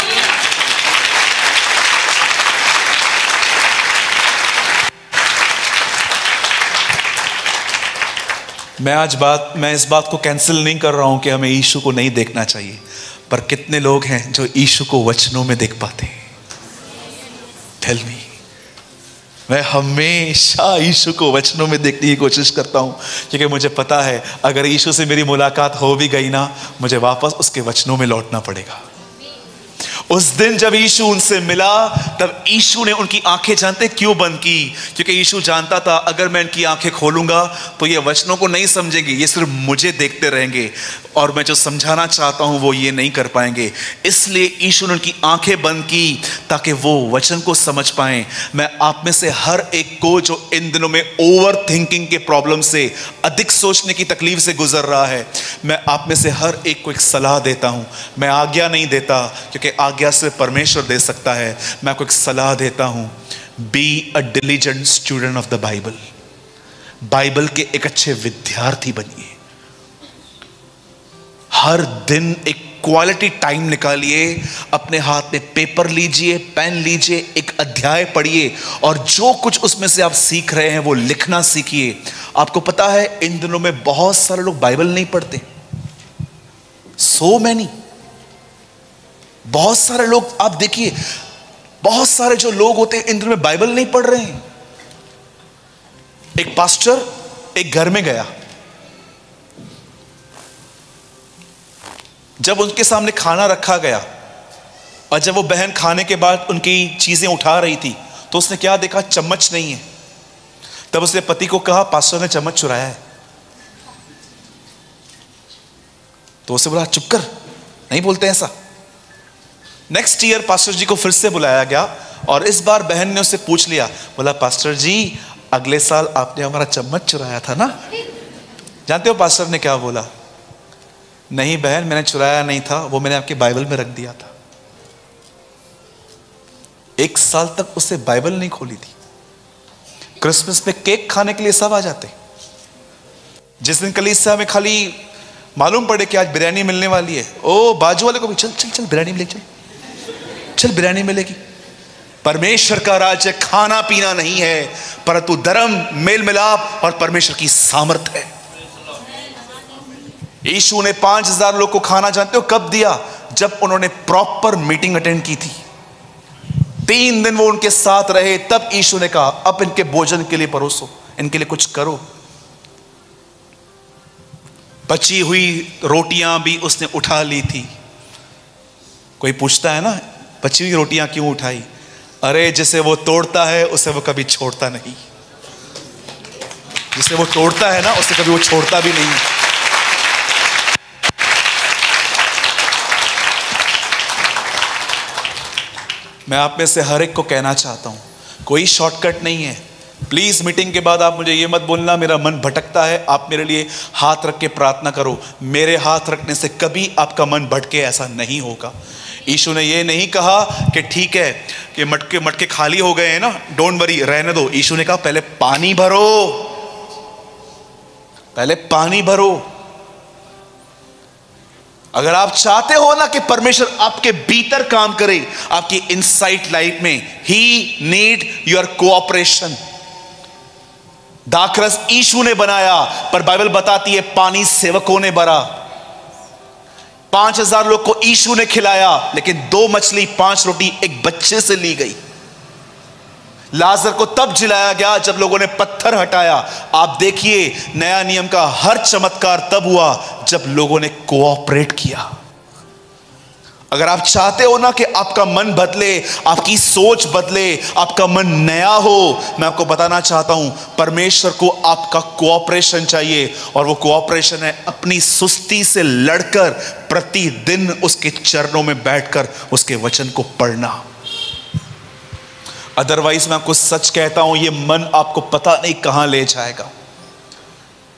मैं इस बात को कैंसिल नहीं कर रहा हूं कि हमें यीशु को नहीं देखना चाहिए, पर कितने लोग हैं जो यीशु को वचनों में देख पाते हैं? Tell me. मैं हमेशा यीशु को वचनों में देखने की कोशिश करता हूं, क्योंकि मुझे पता है अगर यीशु से मेरी मुलाकात हो भी गई ना, मुझे वापस उसके वचनों में लौटना पड़ेगा। उस दिन जब यीशु उनसे मिला, तब यीशु ने उनकी आंखें जानते क्यों बंद की? क्योंकि यीशु जानता था अगर मैं इनकी आंखें खोलूंगा तो ये वचनों को नहीं समझेंगे, ये सिर्फ मुझे देखते रहेंगे और मैं जो समझाना चाहता हूं वो ये नहीं कर पाएंगे। इसलिए यीशु ने उनकी आंखें बंद की ताकि वो वचन को समझ पाएं। मैं आप में से हर एक को जो इन दिनों में ओवर थिंकिंग के प्रॉब्लम से, अधिक सोचने की तकलीफ से गुजर रहा है, मैं आप में से हर एक को एक सलाह देता हूं। मैं आज्ञा नहीं देता क्योंकि आज्ञा से परमेश्वर दे सकता है। मैं आपको एक सलाह देता हूं, be a diligent student of the Bible. Bible के एक अच्छे विद्यार्थी बनिए। हर दिन एक क्वालिटी टाइम निकालिए, अपने हाथ में पेपर लीजिए, पेन लीजिए, एक अध्याय पढ़िए और जो कुछ उसमें से आप सीख रहे हैं वो लिखना सीखिए। आपको पता है इन दिनों में बहुत सारे लोग बाइबल नहीं पढ़ते। सो मैनी, बहुत सारे लोग आप देखिए, बहुत सारे जो लोग होते हैं इन दिनों में बाइबल नहीं पढ़ रहे हैं। एक पास्टर एक घर में गया, जब उनके सामने खाना रखा गया और जब वो बहन खाने के बाद उनकी चीजें उठा रही थी तो उसने क्या देखा? चम्मच नहीं है। तब उसने पति को कहा पास्टर ने चम्मच चुराया है। तो उसे बोला चुप कर, नहीं बोलते ऐसा। नेक्स्ट ईयर पास्टर जी को फिर से बुलाया गया और इस बार बहन ने उससे पूछ लिया, बोला पास्टर जी अगले साल आपने हमारा चम्मच चुराया था ना? जानते हो पास्टर ने क्या बोला? नहीं बहन, मैंने चुराया नहीं था, वो मैंने आपकी बाइबल में रख दिया था। 1 साल तक उससे बाइबल नहीं खोली थी। क्रिसमस में केक खाने के लिए सब आ जाते। जिस दिन कलीसिया में खाली मालूम पड़े कि आज बिरयानी मिलने वाली है, ओ बाजू वाले को भी चल चल चल बिरयानी मिलेगी, चल बिरयानी मिलेगी। परमेश्वर का राज्य खाना पीना नहीं है, परंतु धर्म, मेल मिलाप और परमेश्वर की सामर्थ है। यीशु ने 5000 लोग को खाना जानते हो कब दिया? जब उन्होंने प्रॉपर मीटिंग अटेंड की थी। 3 दिन वो उनके साथ रहे, तब यीशु ने कहा अब इनके भोजन के लिए परोसो, इनके लिए कुछ करो। बची हुई रोटियां भी उसने उठा ली थी। कोई पूछता है ना बची हुई रोटियां क्यों उठाई? अरे जिसे वो तोड़ता है उसे वो कभी छोड़ता नहीं। जिसे वो तोड़ता है ना उसे कभी वो छोड़ता भी नहीं। मैं आप में से हर एक को कहना चाहता हूं, कोई शॉर्टकट नहीं है। प्लीज मीटिंग के बाद आप मुझे ये मत बोलना मेरा मन भटकता है। आप मेरे लिए हाथ रख के प्रार्थना करो। मेरे हाथ रखने से कभी आपका मन भटके, ऐसा नहीं होगा। यीशु ने ये नहीं कहा कि ठीक है कि मटके खाली हो गए हैं ना, डोंट वरी, रहने दो। यीशु ने कहा पहले पानी भरो, पहले पानी भरो। अगर आप चाहते हो ना कि परमेश्वर आपके भीतर काम करे, आपकी इनसाइट लाइफ में, ही नीड योर कोऑपरेशन। दाखरस यीशु ने बनाया, पर बाइबल बताती है पानी सेवकों ने भरा। 5000 लोग को यीशु ने खिलाया, लेकिन 2 मछली 5 रोटी एक बच्चे से ली गई। लाजर को तब जिलाया गया जब लोगों ने पत्थर हटाया। आप देखिए नया नियम का हर चमत्कार तब हुआ जब लोगों ने कोऑपरेट किया। अगर आप चाहते हो ना कि आपका मन बदले, आपकी सोच बदले, आपका मन नया हो, मैं आपको बताना चाहता हूं परमेश्वर को आपका कोऑपरेशन चाहिए। और वो कोऑपरेशन है अपनी सुस्ती से लड़कर प्रतिदिन उसके चरणों में बैठकर उसके वचन को पढ़ना। अदरवाइज मैं आपको सच कहता हूं, ये मन आपको पता नहीं कहां ले जाएगा।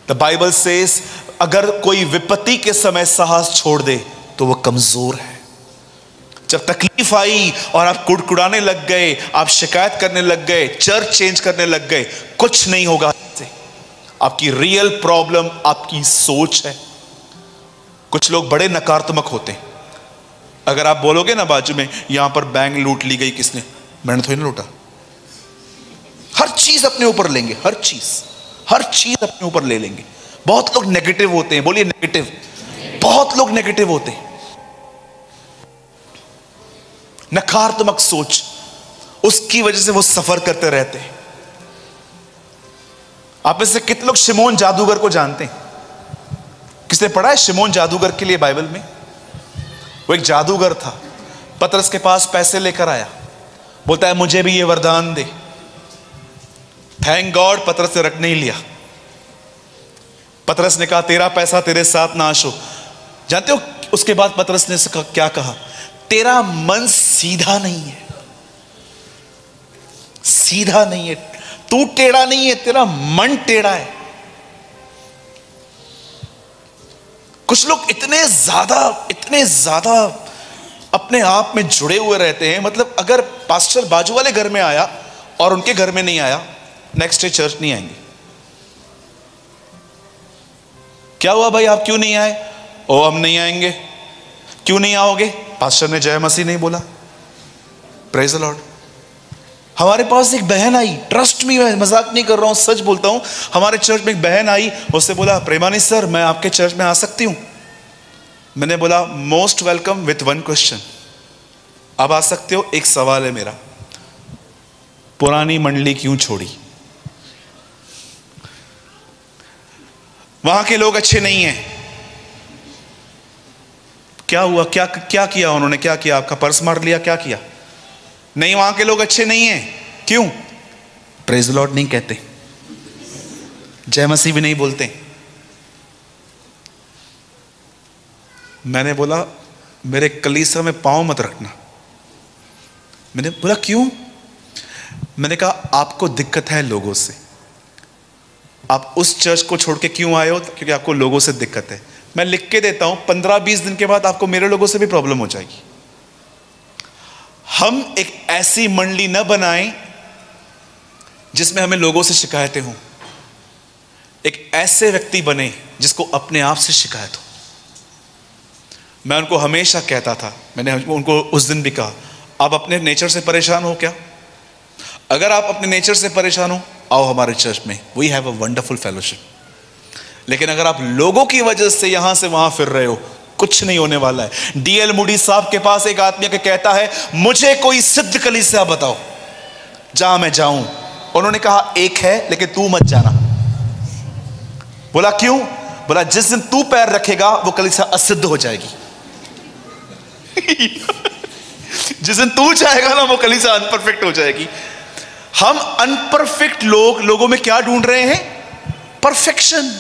द बाइबल सेज अगर कोई विपत्ति के समय साहस छोड़ दे तो वो कमजोर है। जब तकलीफ आई और आप कुड़कुड़ाने लग गए, आप शिकायत करने लग गए, चर्च चेंज करने लग गए, कुछ नहीं होगा। आपकी रियल प्रॉब्लम आपकी सोच है। कुछ लोग बड़े नकारात्मक होते हैं। अगर आप बोलोगे ना बाजू में यहां पर बैंक लूट ली गई, किसने? मैंने थोड़ी ना लूटा। हर चीज अपने ऊपर लेंगे, हर चीज अपने ऊपर ले लेंगे। बहुत लोग नेगेटिव होते हैं, बोलिए नेगेटिव। बहुत लोग नेगेटिव होते हैं, नकारात्मक सोच, उसकी वजह से वो सफर करते रहते हैं। आप में से कितने लोग शिमोन जादूगर को जानते हैं? किसने पढ़ा है शिमोन जादूगर के लिए बाइबल में? वो एक जादूगर था। पतरस के पास पैसे लेकर आया, बोलता है मुझे भी ये वरदान दे। थैंक गॉड पतरस ने रख नहीं लिया। पतरस ने कहा तेरा पैसा तेरे साथ नाश हो। जानते हो उसके बाद पतरस ने क्या कहा? तेरा मन सीधा नहीं है, सीधा नहीं है, तू टेढ़ा नहीं है, तेरा मन टेढ़ा है। कुछ लोग इतने ज्यादा अपने आप में जुड़े हुए रहते हैं, मतलब अगर पास्टर बाजू वाले घर में आया और उनके घर में नहीं आया, नेक्स्ट डे चर्च नहीं आएंगे। क्या हुआ भाई, आप क्यों नहीं आए? ओ हम नहीं आएंगे। क्यों नहीं आओगे? पास्टर ने जय मसीह नहीं बोला। Praise the Lord. हमारे पास एक बहन आई, ट्रस्ट मी, मैं मजाक नहीं कर रहा हूं, सच बोलता हूं। हमारे चर्च में एक बहन आई, उससे बोला प्रेमानी सर मैं आपके चर्च में आ सकती हूं? मैंने बोला most welcome with one question. अब आ सकते हो, एक सवाल है मेरा, पुरानी मंडली क्यों छोड़ी? वहां के लोग अच्छे नहीं हैं। क्या हुआ? क्या किया उन्होंने? क्या किया? आपका पर्स मार लिया? क्या किया? नहीं, वहां के लोग अच्छे नहीं हैं। क्यों? प्रेज द लॉर्ड नहीं कहते, जय मसीह भी नहीं बोलते। मैंने बोला मेरे कलीसिया में पांव मत रखना। मैंने बोला क्यों? मैंने कहा आपको दिक्कत है लोगों से, आप उस चर्च को छोड़ के क्यों आए हो? क्योंकि आपको लोगों से दिक्कत है। मैं लिख के देता हूं, 15-20 दिन के बाद आपको मेरे लोगों से भी प्रॉब्लम हो जाएगी। हम एक ऐसी मंडली न बनाएं जिसमें हमें लोगों से शिकायतें हों। एक ऐसे व्यक्ति बने जिसको अपने आप से शिकायत हो। मैं उनको हमेशा कहता था, मैंने उनको उस दिन भी कहा, आप अपने नेचर से परेशान हो क्या? अगर आप अपने नेचर से परेशान हो, आओ हमारे चर्च में, we have a wonderful fellowship. लेकिन अगर आप लोगों की वजह से यहां से वहां फिर रहे हो, कुछ नहीं होने वाला है। डीएल मूडी साहब के पास एक आदमी के कहता है मुझे कोई सिद्ध कलीसिया बताओ जहां मैं जाऊं। उन्होंने कहा एक है, लेकिन तू मत जाना। बोला क्यों? बोला जिस दिन तू पैर रखेगा वो कलीसिया असिद्ध हो जाएगी। जिस दिन तू जाएगा ना वो कलीसिया अनपरफेक्ट हो जाएगी। हम अनपरफेक्ट लोगों में क्या ढूंढ रहे हैं? परफेक्शन।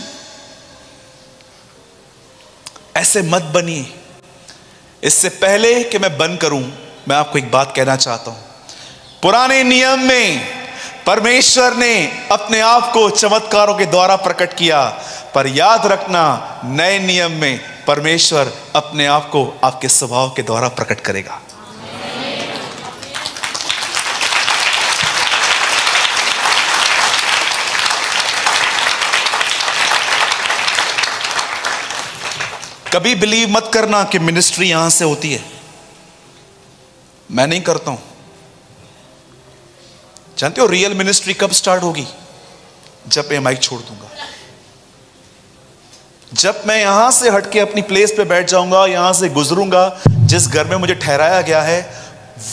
ऐसे मत बनिए। इससे पहले कि मैं बंद करूं, मैं आपको एक बात कहना चाहता हूं। पुराने नियम में परमेश्वर ने अपने आप को चमत्कारों के द्वारा प्रकट किया, पर याद रखना नए नियम में परमेश्वर अपने आप को आपके स्वभाव के द्वारा प्रकट करेगा। कभी बिलीव मत करना कि मिनिस्ट्री यहां से होती है। मैं नहीं करता हूं। जानते हो रियल मिनिस्ट्री कब स्टार्ट होगी? जब मैं माइक छोड़ दूंगा, जब मैं यहां से हटके अपनी प्लेस पे बैठ जाऊंगा, यहां से गुजरूंगा, जिस घर में मुझे ठहराया गया है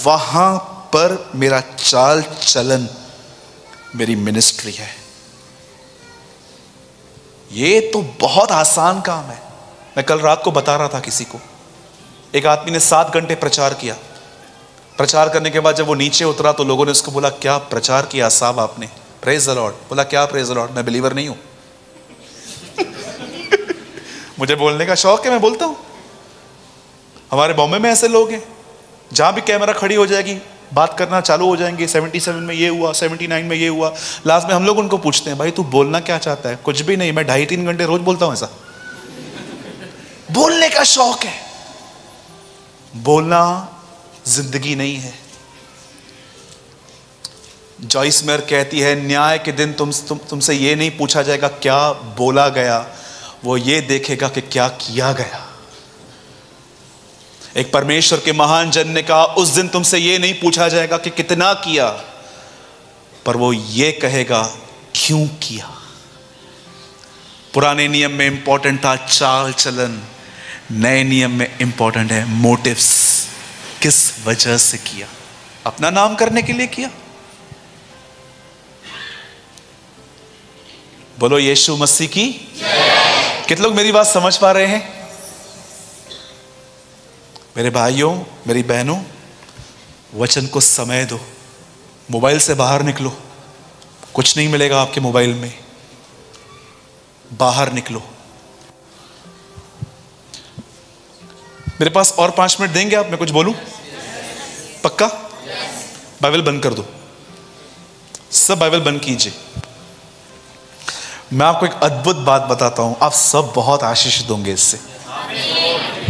वहां पर मेरा चाल चलन मेरी मिनिस्ट्री है। ये तो बहुत आसान काम है। मैं कल रात को बता रहा था किसी को, एक आदमी ने 7 घंटे प्रचार किया। प्रचार करने के बाद जब वो नीचे उतरा तो लोगों ने उसको बोला क्या प्रचार किया साहब आपने? Praise the Lord. बोला क्या प्रेज द लॉर्ड? मैं बिलीवर नहीं हूं। मुझे बोलने का शौक है, मैं बोलता हूं। हमारे बॉम्बे में ऐसे लोग हैं, जहां भी कैमरा खड़ी हो जाएगी बात करना चालू हो जाएंगे। 77 में ये हुआ, 79 में ये हुआ। लास्ट में हम लोग उनको पूछते हैं भाई तू बोलना क्या चाहता है? कुछ भी नहीं, मैं 2.5-3 घंटे रोज बोलता हूं। ऐसा बोलने का शौक है। बोलना जिंदगी नहीं है। जॉइस मेयर कहती है न्याय के दिन तुमसे ये नहीं पूछा जाएगा क्या बोला गया, वो ये देखेगा कि क्या किया गया। एक परमेश्वर के महान जन ने कहा उस दिन तुमसे ये नहीं पूछा जाएगा कि कितना किया, पर वो ये कहेगा क्यों किया। पुराने नियम में इंपॉर्टेंट था चाल चलन, नए नियम में इंपॉर्टेंट है मोटिव्स। किस वजह से किया? अपना नाम करने के लिए किया? बोलो यीशु मसीह की जय। कितने लोग मेरी बात समझ पा रहे हैं? मेरे भाइयों, मेरी बहनों, वचन को समय दो। मोबाइल से बाहर निकलो, कुछ नहीं मिलेगा आपके मोबाइल में। बाहर निकलो। मेरे पास और 5 मिनट देंगे आप? मैं कुछ बोलूं? पक्का? बाइबल बंद कर दो, सब बाइबल बंद कीजिए। मैं आपको एक अद्भुत बात बताता हूं, आप सब बहुत आशीषित होंगे इससे।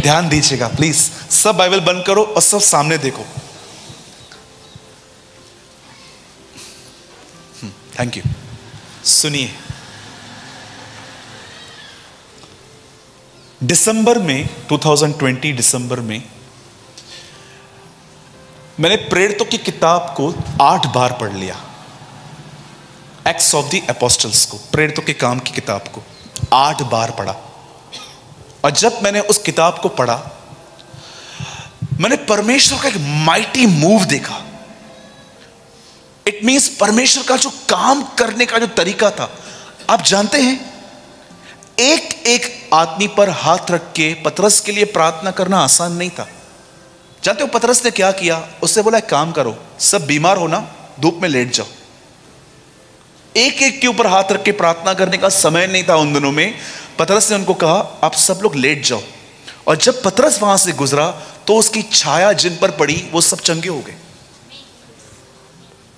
ध्यान दीजिएगा प्लीज। सब बाइबल बंद करो और सब सामने देखो। Thank you. सुनिए, दिसंबर में 2020 दिसंबर में मैंने प्रेरितों की किताब को 8 बार पढ़ लिया। एक्ट्स ऑफ द एपोस्टल्स को, प्रेरितों के काम की किताब को 8 बार पढ़ा। और जब मैंने उस किताब को पढ़ा, मैंने परमेश्वर का एक माइटी मूव देखा। इट मींस परमेश्वर का जो काम करने का जो तरीका था। आप जानते हैं, एक एक आदमी पर हाथ रख के पतरस के लिए प्रार्थना करना आसान नहीं था। जानते हो पतरस ने क्या किया? उससे बोला एक काम करो, सब बीमार हो ना, धूप में लेट जाओ। एक एक के ऊपर हाथ रख के प्रार्थना करने का समय नहीं था उन दिनों में। पतरस ने उनको कहा आप सब लोग लेट जाओ। और जब पतरस वहां से गुजरा तो उसकी छाया जिन पर पड़ी वो सब चंगे हो गए।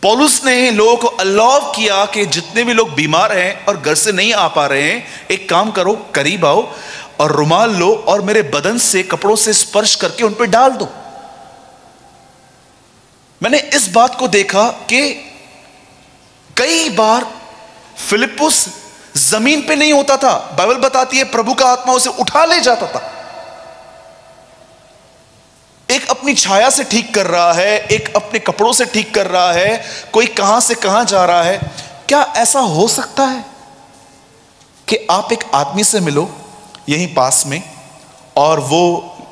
पौलुस ने लोगों को अलाउ किया कि जितने भी लोग बीमार हैं और घर से नहीं आ पा रहे हैं, एक काम करो, करीब आओ और रुमाल लो और मेरे बदन से कपड़ों से स्पर्श करके उन पर डाल दो। मैंने इस बात को देखा कि कई बार फिलिप्पुस जमीन पे नहीं होता था। बाइबल बताती है प्रभु का आत्मा उसे उठा ले जाता था। एक अपनी छाया से ठीक कर रहा है, एक अपने कपड़ों से ठीक कर रहा है, कोई कहां से कहां जा रहा है। क्या ऐसा हो सकता है कि आप एक आदमी से मिलो यहीं पास में और वो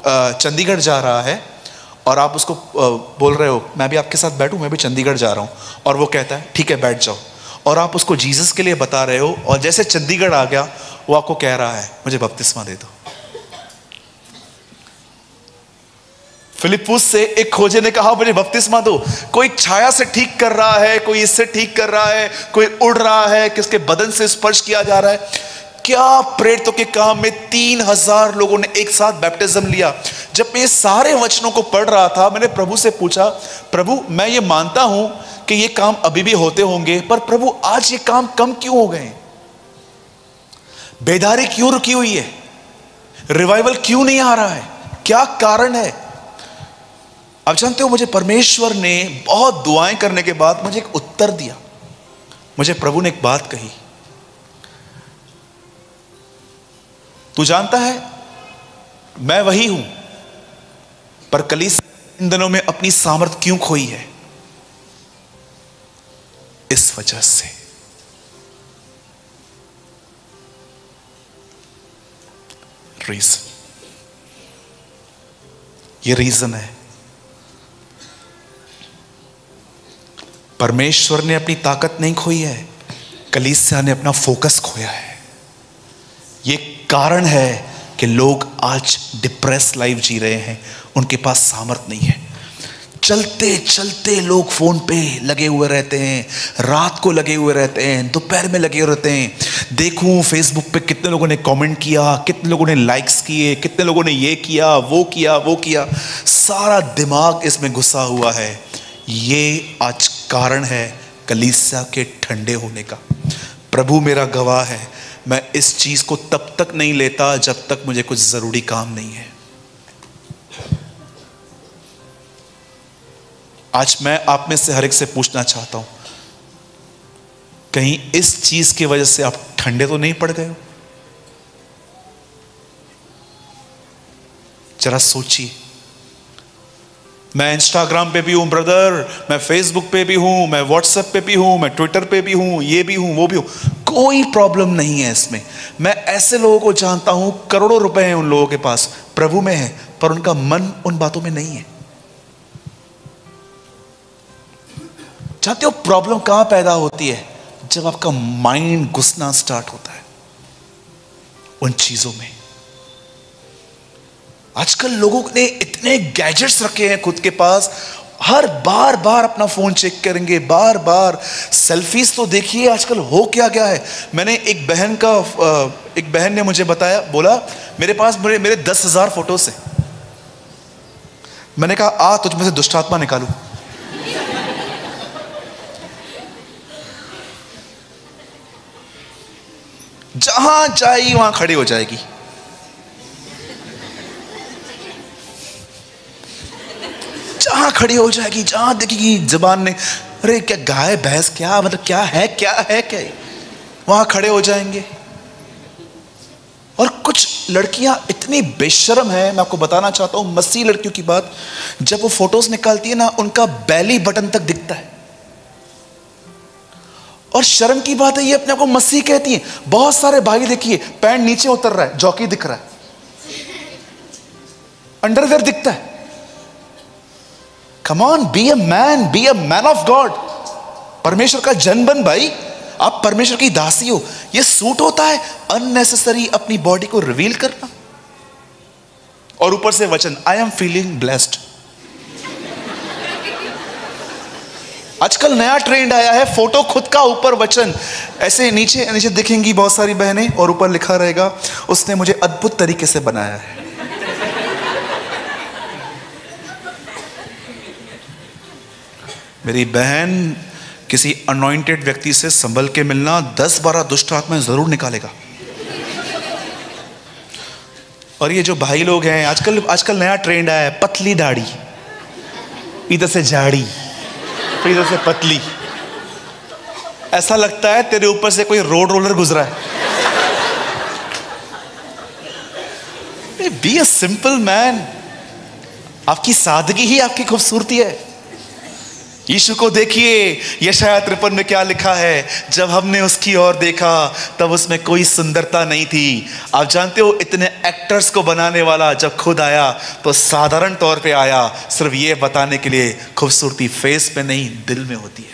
चंडीगढ़ जा रहा है और आप उसको बोल रहे हो मैं भी आपके साथ बैठूं, मैं भी चंडीगढ़ जा रहा हूं, और वो कहता है ठीक है बैठ जाओ, और आप उसको जीसस के लिए बता रहे हो और जैसे चंडीगढ़ आ गया वो आपको कह रहा है मुझे बपतिस्मा दे दो। फिलिप्पुस से एक खोजे ने कहा मुझे बपतिस्मा दो। कोई छाया से ठीक कर रहा है, कोई इससे ठीक कर रहा है, कोई उड़ रहा है, किसके बदन से स्पर्श किया जा रहा है। क्या प्रेरितों के काम में 3000 लोगों ने एक साथ बैप्टिज्म लिया। जब मैं सारे वचनों को पढ़ रहा था, मैंने प्रभु से पूछा प्रभु मैं ये मानता हूं कि ये काम अभी भी होते होंगे, पर प्रभु आज ये काम कम क्यों हो गए? बेदारी क्यों रुकी हुई है? रिवाइवल क्यों नहीं आ रहा है? क्या कारण है? आप जानते हो मुझे परमेश्वर ने बहुत दुआएं करने के बाद मुझे एक उत्तर दिया। मुझे प्रभु ने एक बात कही, तू जानता है मैं वही हूं, पर कलीसिया इन दिनों में अपनी सामर्थ क्यों खोई है? इस वजह से रीजन, ये रीजन है। परमेश्वर ने अपनी ताकत नहीं खोई है, कलीसिया ने अपना फोकस खोया है। ये कारण है कि लोग आज डिप्रेस लाइफ जी रहे हैं, उनके पास सामर्थ नहीं है। चलते चलते लोग फोन पे लगे हुए रहते हैं, रात को लगे हुए रहते हैं, दोपहर में लगे हुए रहते हैं। देखूं फेसबुक पे कितने लोगों ने कमेंट किया, कितने लोगों ने लाइक्स किए, कितने लोगों ने ये किया वो किया वो किया। सारा दिमाग इसमें घुसा हुआ है। ये आज कारण है कलीसिया के ठंडे होने का। प्रभु मेरा गवाह है, मैं इस चीज को तब तक नहीं लेता जब तक मुझे कुछ जरूरी काम नहीं है। आज मैं आप में से हर एक से पूछना चाहता हूं, कहीं इस चीज की वजह से आप ठंडे तो नहीं पड़ गए हो? जरा सोचिए। मैं इंस्टाग्राम पे भी हूं ब्रदर, मैं फेसबुक पे भी हूं, मैं व्हाट्सएप पे भी हूं, मैं ट्विटर पे भी हूं, ये भी हूं वो भी हूं, कोई प्रॉब्लम नहीं है इसमें। मैं ऐसे लोगों को जानता हूं, करोड़ों रुपए हैं उन लोगों के पास, प्रभु में है, पर उनका मन उन बातों में नहीं है। जानते हो प्रॉब्लम कहां पैदा होती है? जब आपका माइंड घुसना स्टार्ट होता है उन चीजों में। आजकल लोगों ने इतने गैजेट्स रखे हैं खुद के पास, हर बार बार अपना फोन चेक करेंगे, बार बार सेल्फीज। तो देखिए आजकल हो क्या गया है। मैंने एक बहन ने मुझे बताया, बोला मेरे पास मेरे 10,000 फोटोज हैं। मैंने कहा आ तुझ में से दुष्ट आत्मा निकालू। जहां जाएगी वहां खड़ी हो जाएगी। जहां खड़ी हो जाएगी, जहां देखेगी जुबान ने, अरे क्या गाय भैंस, क्या मतलब क्या है क्या, वहां खड़े हो जाएंगे। और कुछ लड़कियां इतनी बेशर्म है, मैं आपको बताना चाहता हूं मसीह लड़कियों की बात, जब वो फोटोज निकालती है ना, उनका बेली बटन तक दिखता है। और शर्म की बात है, ये अपने आप को मसीह कहती है। बहुत सारे भाई देखिए पैंट नीचे उतर रहा है, जॉकी दिख रहा है, अंडरवेयर दिखता है। Come on, be a man of God. परमेश्वर का जन बन भाई, आप परमेश्वर की दासी हो। ये सूट होता है अननेसेसरी अपनी बॉडी को रिवील करना, और ऊपर से वचन, आई एम फीलिंग ब्लेस्ड। आजकल नया ट्रेंड आया है, फोटो खुद का, ऊपर वचन। ऐसे नीचे नीचे दिखेंगी बहुत सारी बहनें, और ऊपर लिखा रहेगा उसने मुझे अद्भुत तरीके से बनाया है। मेरी बहन, किसी अनॉइंटेड व्यक्ति से संभल के मिलना, 10-12 दुष्ट आत्माएं जरूर निकालेगा। और ये जो भाई लोग हैं, आजकल नया ट्रेंड आया है, पतली दाढ़ी, इधर से झाड़ी, फिर इधर से पतली। ऐसा लगता है तेरे ऊपर से कोई रोड रोलर गुजरा है। Be a simple man. आपकी सादगी ही आपकी खूबसूरती है। यीशु को देखिए, यशायाह 53 में क्या लिखा है, जब हमने उसकी ओर देखा तब उसमें कोई सुंदरता नहीं थी। आप जानते हो, इतने एक्टर्स को बनाने वाला जब खुद आया तो साधारण तौर पे आया, सिर्फ ये बताने के लिए खूबसूरती फेस पे नहीं दिल में होती है।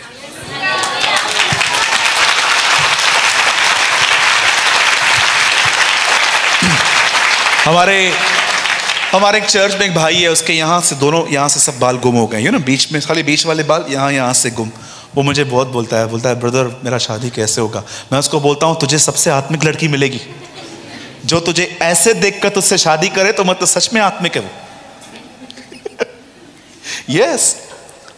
हमारे एक चर्च में एक भाई है, उसके यहाँ से सब बाल गुम हो गए, बीच में, खाली बीच वाले बाल यहाँ से गुम। वो मुझे बहुत बोलता है ब्रदर मेरा शादी कैसे होगा। मैं उसको बोलता हूँ तुझे सबसे आत्मिक लड़की मिलेगी, जो तुझे ऐसे देखकर तुझसे शादी करे तो मतलब सच में आत्मिक है वो। यस,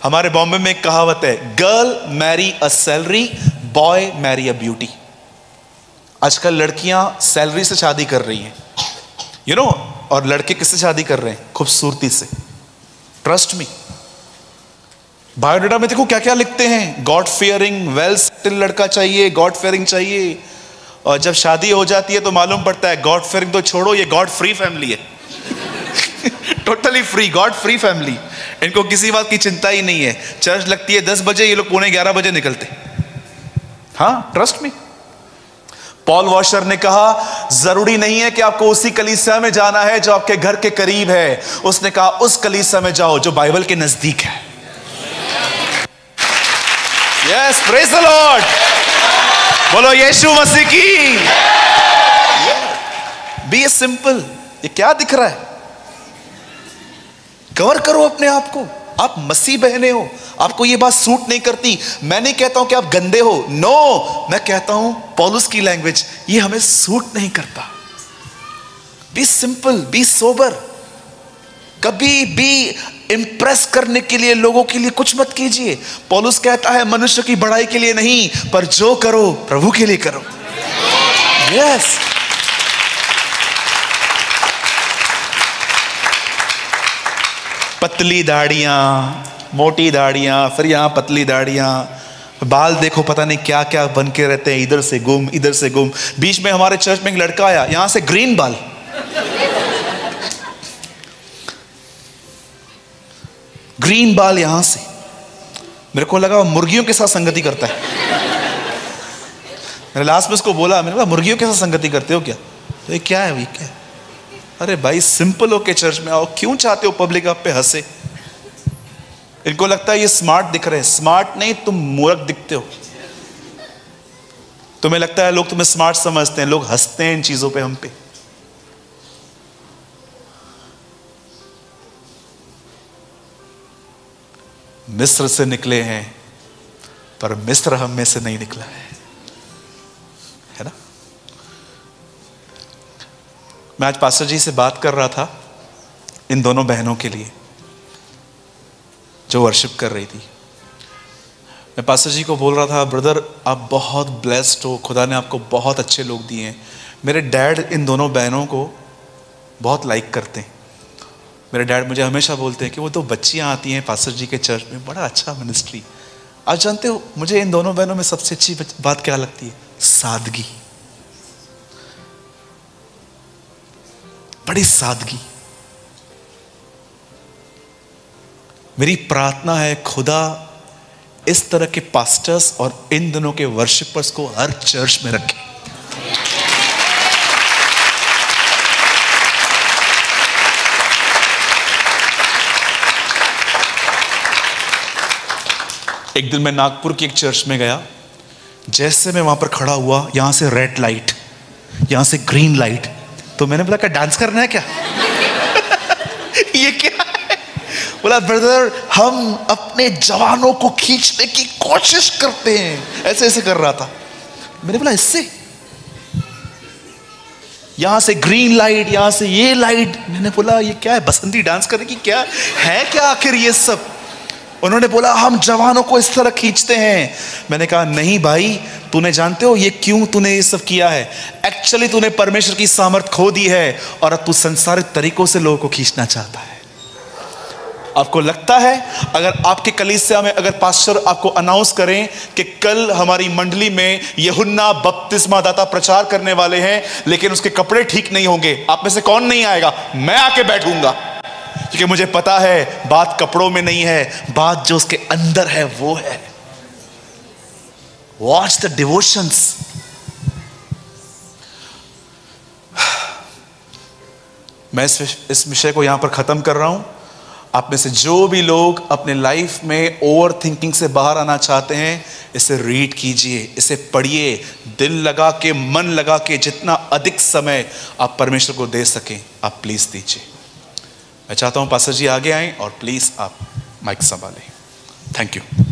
हमारे बॉम्बे में एक कहावत है, girl marry a salary, boy marry a beauty. आजकल लड़कियां सैलरी से शादी कर रही हैं, और लड़के किससे शादी कर रहे हैं? खूबसूरती से। ट्रस्ट मी, बायोडाटा में देखो क्या क्या लिखते हैं, गॉड फियरिंग, वेल सेटल लड़का चाहिए, गॉड फियरिंग चाहिए। और जब शादी हो जाती है तो मालूम पड़ता है गॉड फियरिंग तो छोड़ो, ये गॉड फ्री फैमिली है। Totally free, God free family. इनको किसी बात की चिंता ही नहीं है। चर्च लगती है 10 बजे, ये लोग 11:15 निकलते। हाँ, ट्रस्ट मी। पॉल वॉशर ने कहा जरूरी नहीं है कि आपको उसी कलीसिया में जाना है जो आपके घर के करीब है। उसने कहा उस कलीसिया में जाओ जो बाइबल के नजदीक है। यस, प्रेज द लॉर्ड, बोलो यीशु मसीह की। Be a simple. ये क्या दिख रहा है? कवर करो अपने आप को। आप मसीह बहने हो, आपको ये बात सूट नहीं करती। मैं नहीं कहता हूं कि आप गंदे हो, नो, मैं कहता हूं पौलुस की लैंग्वेज, ये हमें सूट नहीं करता। Be simple, be sober. कभी भी इंप्रेस करने के लिए, लोगों के लिए कुछ मत कीजिए। पौलुस कहता है मनुष्य की बड़ाई के लिए नहीं, पर जो करो प्रभु के लिए करो। यस, पतली दाढ़ियां, मोटी दाढ़ियां, फिर यहां पतली दाढ़ियां, बाल देखो पता नहीं क्या क्या बन के रहते हैं, इधर से गुम, इधर से गुम। बीच में हमारे चर्च में एक लड़का आया, यहां से ग्रीन बाल, ग्रीन बाल यहां से। मेरे को लगा मुर्गियों के साथ संगति करता है। मैंने लास्ट में उसको बोला, मैंने कहा मुर्गियों के साथ संगति करते हो क्या? तो ये क्या है, ये क्या है? अरे भाई सिंपल होके चर्च में आओ, क्यों चाहते हो पब्लिक आप पे हंसे? इनको लगता है ये स्मार्ट दिख रहे हैं। स्मार्ट नहीं, तुम मूर्ख दिखते हो। तुम्हें लगता है लोग तुम्हें स्मार्ट समझते हैं, लोग हंसते हैं इन चीजों पे, हम पे। मिस्र से निकले हैं, पर मिस्र हम में से नहीं निकला है ना। मैं आज पास्टर जी से बात कर रहा था इन दोनों बहनों के लिए जो वर्शिप कर रही थी। मैं पास्टर जी को बोल रहा था, ब्रदर आप बहुत ब्लेस्ड हो, खुदा ने आपको बहुत अच्छे लोग दिए हैं। मेरे डैड इन दोनों बहनों को बहुत लाइक करते हैं। मेरे डैड मुझे हमेशा बोलते हैं कि वो दो बच्चियां आती हैं पास्टर जी के चर्च में, बड़ा अच्छा मिनिस्ट्री। आप जानते हो मुझे इन दोनों बहनों में सबसे अच्छी बात क्या लगती है? सादगी, बड़ी सादगी। मेरी प्रार्थना है खुदा इस तरह के पास्टर्स और इन दोनों के वर्शिपर्स को हर चर्च में रखे। एक दिन मैं नागपुर की एक चर्च में गया। जैसे मैं वहां पर खड़ा हुआ, यहां से रेड लाइट, यहां से ग्रीन लाइट, तो मैंने बोला क्या डांस करना है क्या? ये क्या है? बोला ब्रदर हम अपने जवानों को खींचने की कोशिश करते हैं। ऐसे ऐसे कर रहा था। मैंने बोला इससे, यहां से ग्रीन लाइट, यहां से ये लाइट। मैंने बोला ये क्या है, बसंती डांस करने की क्या है क्या आखिर ये सब? उन्होंने बोला हम जवानों को इस तरह खींचते हैं। मैंने कहा नहीं भाई, तूने जानते हो ये क्यों तूने ये सब किया है? एक्चुअली तूने परमेश्वर की सामर्थ खो दी है और अब तू संसारिक तरीकों से लोगों को खींचना चाहता है। आपको लगता है अगर आपके कलीसिया में अगर पास्टर आपको अनाउंस करें कि कल हमारी मंडली में यूहन्ना बपतिस्मा दाता प्रचार करने वाले हैं, लेकिन उसके कपड़े ठीक नहीं होंगे, आप में से कौन नहीं आएगा? मैं आके बैठूंगा, क्योंकि मुझे पता है बात कपड़ों में नहीं है, बात जो उसके अंदर है वो है। Watch the devotions. मैं इस विषय को यहां पर खत्म कर रहा हूं। आप में से जो भी लोग अपने लाइफ में ओवर थिंकिंग से बाहर आना चाहते हैं, इसे रीड कीजिए, इसे पढ़िए, दिल लगा के, मन लगा के, जितना अधिक समय आप परमेश्वर को दे सकें आप प्लीज दीजिए। मैं चाहता हूं पास्टर जी आगे आएं और प्लीज आप माइक संभालें। Thank you.